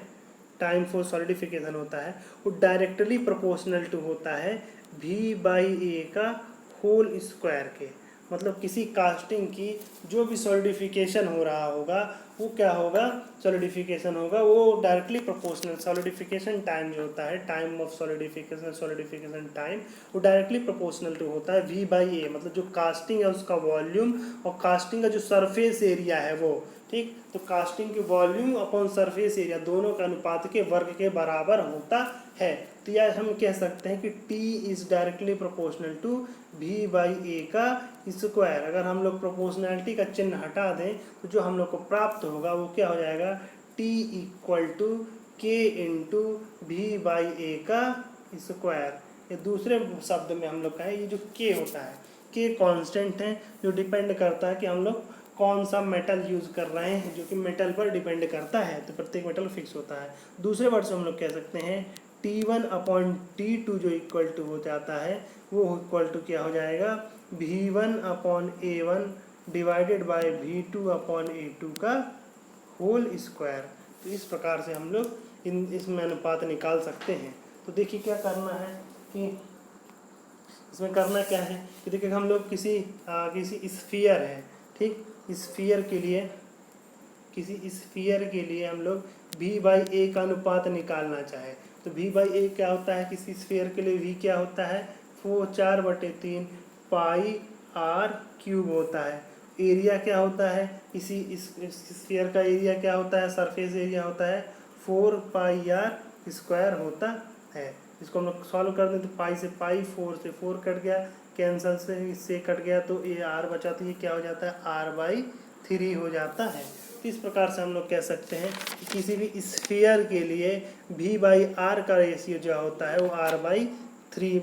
time for solidification होता है वो डायरेक्टली प्रोपोर्शनल टू होता है V/A का होल स्क्वायर के। मतलब किसी कास्टिंग की जो भी सॉलिडिफिकेशन हो रहा होगा वो क्या होगा, सॉलिडिफिकेशन होगा वो डायरेक्टली प्रोपोर्शनल, सॉलिडिफिकेशन टाइम जो होता है, टाइम ऑफ सॉलिडिफिकेशन टाइम, वो डायरेक्टली प्रोपोर्शनल टू होता है V/A। मतलब जो कास्टिंग है उसका वॉल्यूम और कास्टिंग का जो सरफेस एरिया है वो, ठीक, तो कास्टिंग की वॉल्यूम अपॉन सरफेस एरिया दोनों का अनुपात के वर्ग के बराबर होता है। तो यह हम कह सकते हैं कि T is directly proportional to V/A का स्क्वायर। अगर हम लोग प्रोपोर्शनैलिटी का चिन्ह हटा दें तो जो हम लोग को प्राप्त होगा वो क्या हो जाएगा, T equal to K into V/A का स्क्वायर। ये दूसरे शब्द में हम लोग कहें ये जो K होता है, K कांस्टेंट है जो डिपेंड करता है कि हम लोग कौन सा मेटल यूज़ कर रहे हैं, जो कि मेटल पर डिपेंड करता है, तो प्रत्येक मेटल फिक्स होता है। दूसरे वर्ड से हम लोग कह सकते हैं T1/T2 जो इक्वल टू हो जाता है वो इक्वल टू क्या हो जाएगा, V1/A1 डिवाइडेड बाय V2/A2 का होल स्क्वायर। तो इस प्रकार से हम लोग इसमें अनुपात निकाल सकते हैं। तो देखिए क्या करना है कि इसमें करना क्या है कि देखिए हम लोग किसी स्फीयर है, ठीक, स्फीयर के लिए, किसी स्फीयर के लिए हम लोग V/A का अनुपात निकालना चाहे तो V/A क्या होता है, किसी स्फीयर के लिए V क्या होता है, 4/3 पाई r क्यूब होता है। एरिया क्या होता है, इस स्फीयर का एरिया क्या होता है, सरफेस एरिया होता है 4πr स्क्वायर होता है। इसको हम लोग सॉल्व कर दें तो पाई से पाई, 4 से 4 कट गया, कैंसल से इससे कट गया तो ये r बचा, तो ये क्या हो जाता है r/3 हो जाता है। तो इस प्रकार से हम लोग कह सकते हैं कि किसी भी स्फीयर के लिए V/R का रेशियो जो होता है वो r/3,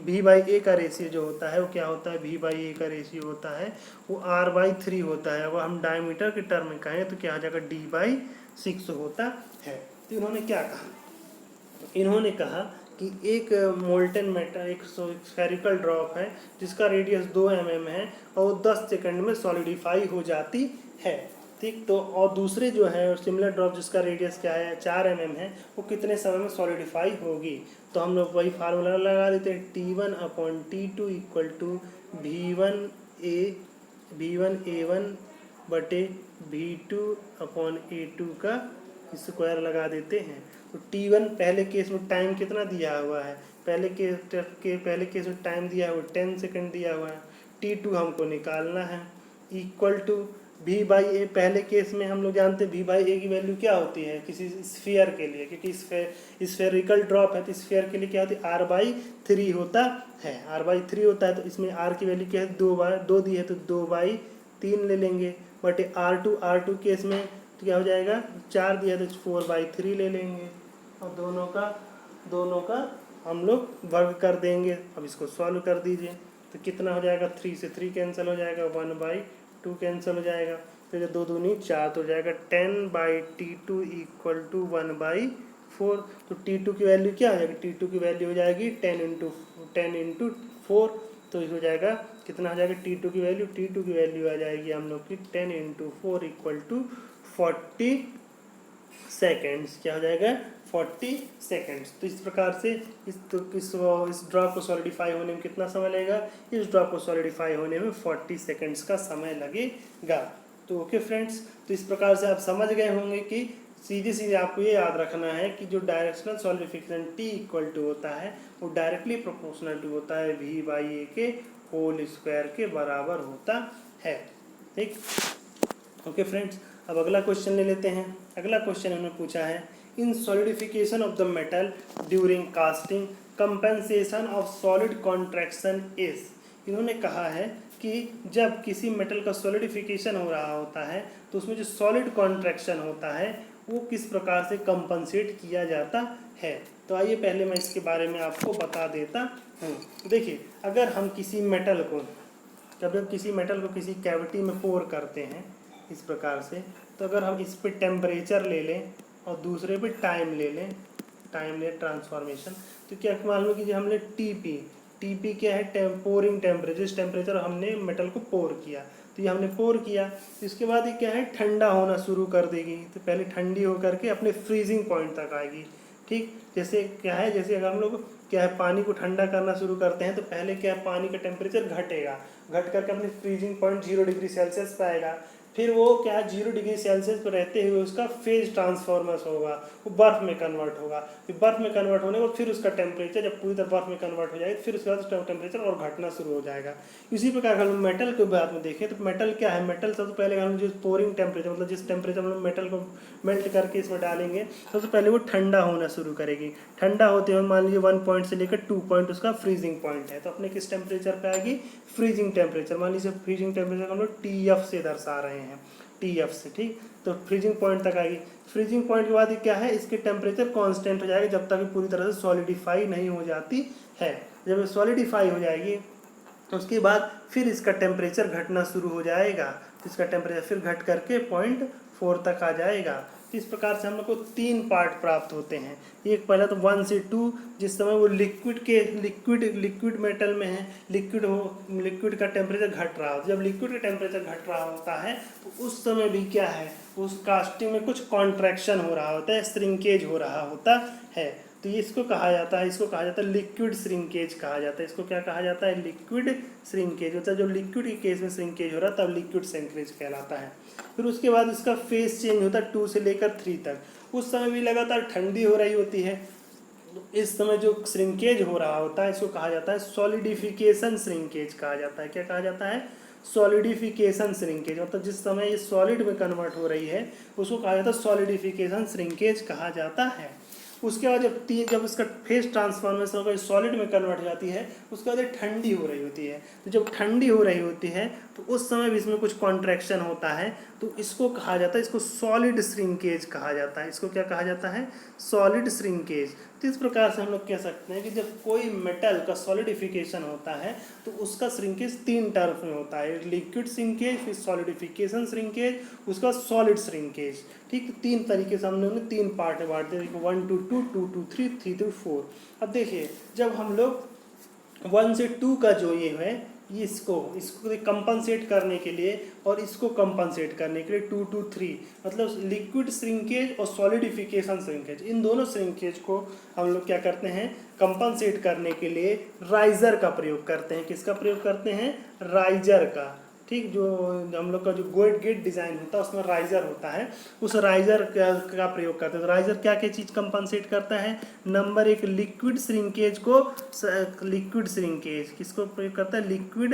V/A का रेशियो जो होता है वो क्या होता है, V/A का रेशियो होता है वो r/3 होता है। अगर हम डायमीटर के टर्म में कहें तो क्या हो जाएगा, D/6 होता है। तो इन्होंने क्या कहा, इन्होंने कहा कि एक मोल्टन मेटल, एक स्फेरिकल ड्रॉप है जिसका रेडियस 2 mm है और 10 सेकंड में सॉलिडिफाई हो जाती है, ठीक। तो और दूसरे जो है सिमिलर ड्रॉप जिसका रेडियस क्या है 4 mm है, वो कितने समय में सॉलिडिफाई होगी। तो हम लोग वही फार्मूला लगा देते हैं, T1/T2 इक्वल टू V1A1 बटे V2/A2 का स्क्वायर लगा देते हैं। तो T1 पहले केस में टाइम कितना दिया हुआ है, पहले केस में टाइम दिया है वो 10 सेकंड दिया हुआ है। T2 हमको निकालना है इक्वल टू V/A। पहले केस में हम लोग जानते हैं V/A की वैल्यू क्या होती है किसी स्फीयर के लिए, क्योंकि स्फेरिकल ड्रॉप है तो स्फीयर के लिए क्या होती है, r/3 होता है, r/3 होता है। तो इसमें r की वैल्यू क्या है, 2 दी है तो 2/3 ले लेंगे, बटे r2 केस में तो क्या हो जाएगा, 4 दिया तो 4/3 ले लेंगे और दोनों का हम लोग वर्ग कर देंगे। अब इसको सॉल्व कर दीजिए तो कितना हो जाएगा, 3 से 3 कैंसिल हो जाएगा, 1/2 कैंसिल हो जाएगा, तो ये 2 दूनी 4 तो हो जाएगा 10/T2 इक्वल टू 1/4। तो T2 की वैल्यू क्या हो जाएगी, T2 की वैल्यू हो जाएगी 10 इंटू 4, तो हो जाएगा कितना हो जाएगा T2 की वैल्यू आ जाएगी हम लोग की 10 इंटू 4 इक्वल टू 40 सेकेंड्स। क्या हो जाएगा, 40 सेकेंड्स। तो इस प्रकार से इस ड्रॉप को सॉलिडिफाई होने में कितना समय लगेगा, इस ड्रॉप को सॉलिडिफाई होने में 40 सेकेंड्स का समय लगेगा। तो ओके फ्रेंड्स, तो इस प्रकार से आप समझ गए होंगे कि सीधे आपको ये याद रखना है कि जो directional solidification T equal to होता है वो डायरेक्टली प्रोपोर्शनल टू होता है V/A के होल स्क्वायर के बराबर होता है, ठीक। ओके फ्रेंड्स, अब अगला क्वेश्चन ले लेते हैं। अगला क्वेश्चन उन्होंने पूछा है, in solidification of the metal during casting compensation of solid contraction is. इन्होंने कहा है कि जब किसी मेटल का सॉलिडिफिकेशन हो रहा होता है तो उसमें जो सॉलिड कॉन्ट्रैक्शन होता है वो किस प्रकार से कंपनसेट किया जाता है। तो आइए पहले मैं इसके बारे में आपको बता देता हूँ। देखिए, अगर हम किसी मेटल को किसी कैविटी में पोर करते हैं इस प्रकार से, तो अगर हम इस पे टेम्परेचर ले लें और दूसरे पे टाइम ले ट्रांसफॉर्मेशन, तो क्या मालूम है कि हमने टीपी क्या है, पोरिंग टेम्परेचर, जिस टेम्परेचर हमने मेटल को पोर किया, तो ये हमने पोर किया, तो इसके बाद ये क्या है, ठंडा होना शुरू कर देगी। तो पहले ठंडी होकर के अपने फ्रीजिंग पॉइंट तक आएगी, ठीक, जैसे क्या है, जैसे अगर हम लोग क्या है पानी को ठंडा करना शुरू करते हैं तो पहले क्या है पानी का टेम्परेचर घटेगा, घट करके अपने फ्रीजिंग पॉइंट 0 डिग्री सेल्सियस पे आएगा। फिर वो क्या है 0 डिग्री सेल्सियस पर रहते हुए उसका फेज ट्रांसफॉर्मर्स होगा, वो बर्फ में कन्वर्ट होगा। फिर बर्फ में कन्वर्ट होने के बाद फिर उसका टेम्परेचर जब पूरी तरह बर्फ में कन्वर्ट हो जाएगा फिर उसके बाद उसका टेम्परेचर और घटना शुरू हो जाएगा। इसी प्रकार हम मेटल के बात में देखें तो मेटल क्या है, मेटल सबसे पहले हम जो पोरिंग टेम्परेचर मतलब जिस टेम्परेचर हम लोग मेटल को मेल्ट करके इसमें डालेंगे सबसे पहले वो ठंडा होना शुरू करेगी। ठंडा होते हुए मान लीजिए 1 पॉइंट से लेकर 2 पॉइंट उसका फ्रीजिंग पॉइंट है, तो अपने किस टेम्परेचर पे आएगी, फ्रीजिंग टेम्परेचर। मान लीजिए फ्रीजिंग टेम्परेचर हम लोग TF से दर्शा रहे हैं, TF से, ठीक, तो फ्रीजिंग पॉइंट तक आएगी। फ्रीजिंग पॉइंट के बाद ये क्या है, इसके टेम्परेचर कांस्टेंट हो जाएगा जब तक कि पूरी तरह से सॉलिडिफाई नहीं हो जाती है। जब ये सॉलिडिफाई हो जाएगी तो उसके बाद फिर इसका टेम्परेचर घटना शुरू हो जाएगा, तो इसका टेम्परेचर फिर घट करके 0.4 तक आ जाएगा। तो इस प्रकार से हम लोग को 3 पार्ट प्राप्त होते हैं। एक पहला तो 1 से 2, जिस समय वो लिक्विड मेटल में है, लिक्विड का टेम्परेचर घट रहा हो। जब लिक्विड का टेम्परेचर घट रहा होता है तो उस समय भी क्या है, उस कास्टिंग में कुछ कॉन्ट्रैक्शन हो रहा होता है, श्रिंकेज हो रहा होता है। तो इसको कहा जाता है लिक्विड श्रिंकेज कहा जाता है। इसको क्या कहा जाता है, लिक्विड श्रिंकेज होता है। जब लिक्विड के केस में श्रिंकेज हो रहा है तब लिक्विड श्रिंकेज कहलाता है। फिर उसके बाद इसका फेज चेंज होता है 2 से लेकर 3 तक। उस समय भी लगातार ठंडी हो रही होती है। इस समय जो श्रिंकेज हो रहा होता है इसको कहा जाता है सॉलिडिफिकेशन श्रिंकेज कहा जाता है। क्या कहा जाता है, सॉलिडिफिकेशन श्रिंकेज। मतलब जिस समय ये सॉलिड में कन्वर्ट हो रही है उसको कहा जाता है सॉलिडिफिकेशन श्रिंकेज कहा जाता है। उसके बाद जब इसका फेज ट्रांसफॉर्मेशन होकर सॉलिड में कन्वर्ट हो जाती है उसके बाद ये ठंडी हो रही होती है। तो जब ठंडी हो रही होती है तो उस समय भी इसमें कुछ कॉन्ट्रैक्शन होता है, तो इसको कहा जाता है, इसको सॉलिड श्रिंकेज कहा जाता है। इसको क्या कहा जाता है, सॉलिड श्रिंकेज। तो इस प्रकार से हम लोग कह सकते हैं कि जब कोई मेटल का सॉलिडिफिकेशन होता है तो उसका श्रिंकेज 3 टर्म में होता है, लिक्विड श्रिंकेज, फिर सॉलिडिफिकेशन श्रिंकेज, उसका सॉलिड श्रिंकेज। ठीक, 3 तरीके से हम लोगों ने 3 पार्ट में बांट दिया, 1 to 2, 2 to 3, 3 to 4। अब देखिए जब हम लोग 1 से 2 का जो ये है इसको कंपनसेट करने के लिए और इसको कंपनसेट करने के लिए 2 to 3 मतलब लिक्विड श्रिंकेज और सॉलिडिफिकेशन श्रिंकेज, इन दोनों श्रिंकेज को हम लोग क्या करते हैं, कंपनसेट करने के लिए राइजर का प्रयोग करते हैं। किसका प्रयोग करते हैं, राइजर का। ठीक, जो हम लोग का जो गेट डिज़ाइन होता है उसमें राइजर होता है, उस राइजर का प्रयोग करते हैं। तो राइजर क्या क्या चीज़ कंपनसेट करता है, नंबर 1 लिक्विड श्रिंकेज को, लिक्विड श्रिंकेज किसको प्रयोग करता है, लिक्विड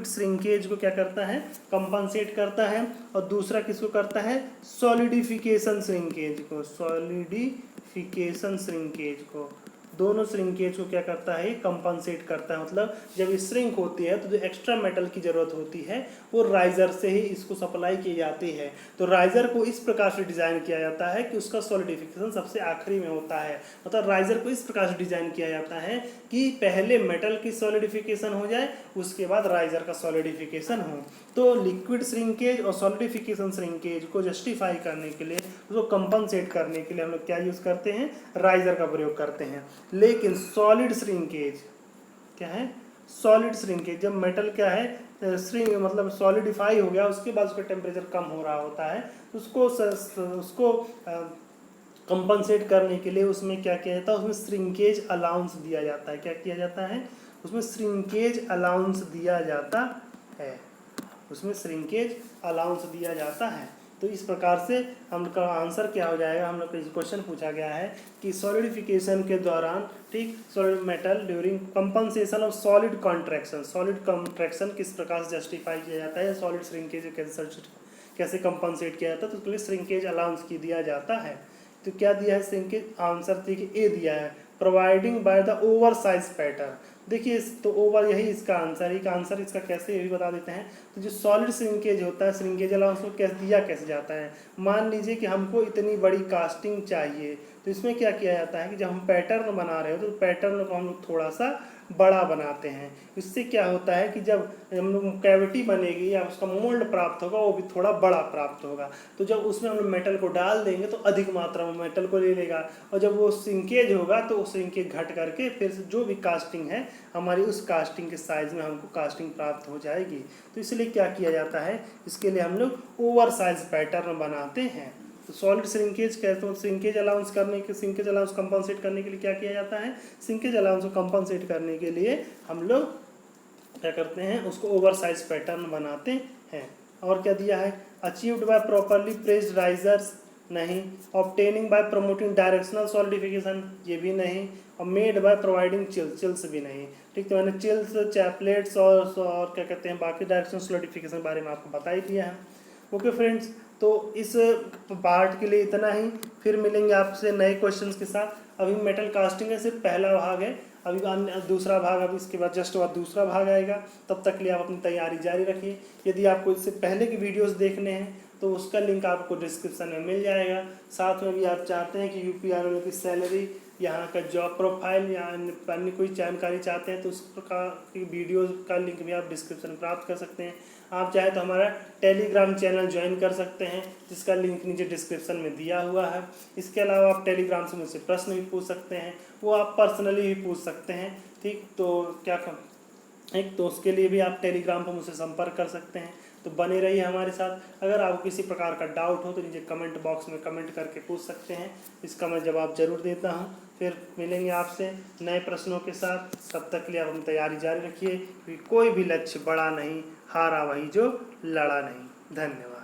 श्रिंकेज को क्या करता है, कंपनसेट करता है। और दूसरा किसको करता है, सॉलिडिफिकेशन श्रिंकेज को, सॉलिडिफिकेशन श्रिंकेज को, दोनों श्रिंकेज को क्या करता है, कंपनसेट करता है। मतलब जब ये श्रिंक होती है तो जो एक्स्ट्रा मेटल की ज़रूरत होती है वो राइजर से ही इसको सप्लाई की जाती है। तो राइजर को इस प्रकार से डिज़ाइन किया जाता है कि उसका सॉलिडिफिकेशन सबसे आखिरी में होता है। मतलब राइजर को इस प्रकार से डिज़ाइन किया जाता है कि पहले मेटल की सॉलिडिफिकेशन हो जाए उसके बाद राइजर का सॉलिडिफिकेशन हो। तो लिक्विड श्रिंकेज और सॉलिडिफिकेशन श्रिंकेज को जस्टिफाई करने के लिए, उसको कंपनसेट करने के लिए हम लोग क्या यूज़ करते हैं, राइजर का प्रयोग करते हैं। लेकिन सॉलिड श्रिंकेज क्या है, सॉलिड श्रिंकेज जब मेटल क्या है मतलब सॉलिडिफाई हो गया उसके बाद उसका टेम्परेचर कम हो रहा होता है, उसको कंपनसेट करने के लिए उसमें क्या किया जाता है, उसमें श्रिंकेज अलाउंस दिया जाता है। क्या किया जाता है, उसमें श्रिंकेज अलाउंस दिया जाता है, उसमें श्रिंकेज अलाउंस दिया जाता है। तो इस प्रकार से हम लोग का आंसर क्या हो जाएगा, हम लोग का क्वेश्चन पूछा गया है कि सॉलिडिफिकेशन के दौरान, ठीक, solid metal during compensation of solid contraction किस प्रकार से जस्टिफाई किया जाता है, सॉलिड श्रिंकेज कैसे कंपनसेट किया जाता है, तो उसके लिए श्रिंकेज अलाउंस की दिया जाता है। तो क्या दिया है श्रिंकेज, आंसर देखिए ए दिया है, providing by the over size pattern. देखिए तो ओवर, यही इसका आंसर है। आंसर इसका कैसे ये भी बता देते हैं। तो जो सॉलिड श्रिंकेज होता है, श्रिंकेज अलाउंस को कैसे जाता है, मान लीजिए कि हमको इतनी बड़ी कास्टिंग चाहिए, तो इसमें क्या किया जाता है कि जब हम पैटर्न बना रहे हो तो पैटर्न को हम लोग थोड़ा सा बड़ा बनाते हैं। इससे क्या होता है कि जब हम लोग कैविटी बनेगी या उसका मोल्ड प्राप्त होगा वो भी थोड़ा बड़ा प्राप्त होगा। तो जब उसमें हम लोग मेटल को डाल देंगे तो अधिक मात्रा में मेटल को ले लेगा, और जब वो श्रिंकेज होगा तो वो श्रिंकेज घट करके फिर से जो भी कास्टिंग है हमारी उस कास्टिंग के साइज में हमको कास्टिंग प्राप्त हो जाएगी। तो इसलिए क्या किया जाता है, इसके लिए हम लोग ओवर साइज पैटर्न बनाते हैं। तो सॉलिड श्रिंकेज कहते हैं, श्रिंकेज अलाउंस करने के, श्रिंकेज अलाउंस कंपनसेट करने के लिए क्या किया जाता है, श्रिंकेज अलाउंस को कंपनसेट करने के लिए हम लोग क्या करते हैं, उसको ओवर साइज पैटर्न बनाते हैं। और क्या दिया है, achieved by properly pressed risers, नहीं। Obtaining by promoting directional solidification, ये भी नहीं। और made by providing chills, chills भी नहीं। ठीक, तो मैंने चिल्स, चैपलेट्स और क्या कहते हैं बाकी डायरेक्शनल सॉलिडिफिकेशन के बारे में आपको बता ही दिया है। ओके फ्रेंड्स, तो इस पार्ट के लिए इतना ही, फिर मिलेंगे आपसे नए क्वेश्चंस के साथ। अभी मेटल कास्टिंग है सिर्फ पहला भाग है, अभी दूसरा भाग, अभी इसके बाद जस्ट बाद दूसरा भाग आएगा। तब तक के लिए आप अपनी तैयारी जारी रखिए। यदि आपको इससे पहले की वीडियोस देखने हैं तो उसका लिंक आपको डिस्क्रिप्शन में मिल जाएगा। साथ में भी आप चाहते हैं कि यूपीआरओ की सैलरी, यहाँ का जॉब प्रोफाइल या अन्य कोई जानकारी चाहते हैं तो उस प्रकार की वीडियोज़ का लिंक भी आप डिस्क्रिप्शन में प्राप्त कर सकते हैं। आप चाहे तो हमारा टेलीग्राम चैनल ज्वाइन कर सकते हैं, जिसका लिंक नीचे डिस्क्रिप्शन में दिया हुआ है। इसके अलावा आप टेलीग्राम से मुझसे प्रश्न भी पूछ सकते हैं, वो आप पर्सनली भी पूछ सकते हैं। ठीक, तो क्या एक तो उसके लिए भी आप टेलीग्राम पर मुझसे संपर्क कर सकते हैं। तो बने रहिए हमारे साथ। अगर आपको किसी प्रकार का डाउट हो तो नीचे कमेंट बॉक्स में कमेंट करके पूछ सकते हैं, इसका मैं जवाब जरूर देता हूं। फिर मिलेंगे आपसे नए प्रश्नों के साथ। तब तक के लिए आप अपनी तैयारी जारी रखिए, क्योंकि कोई भी लक्ष्य बड़ा नहीं, हारा वही जो लड़ा नहीं। धन्यवाद।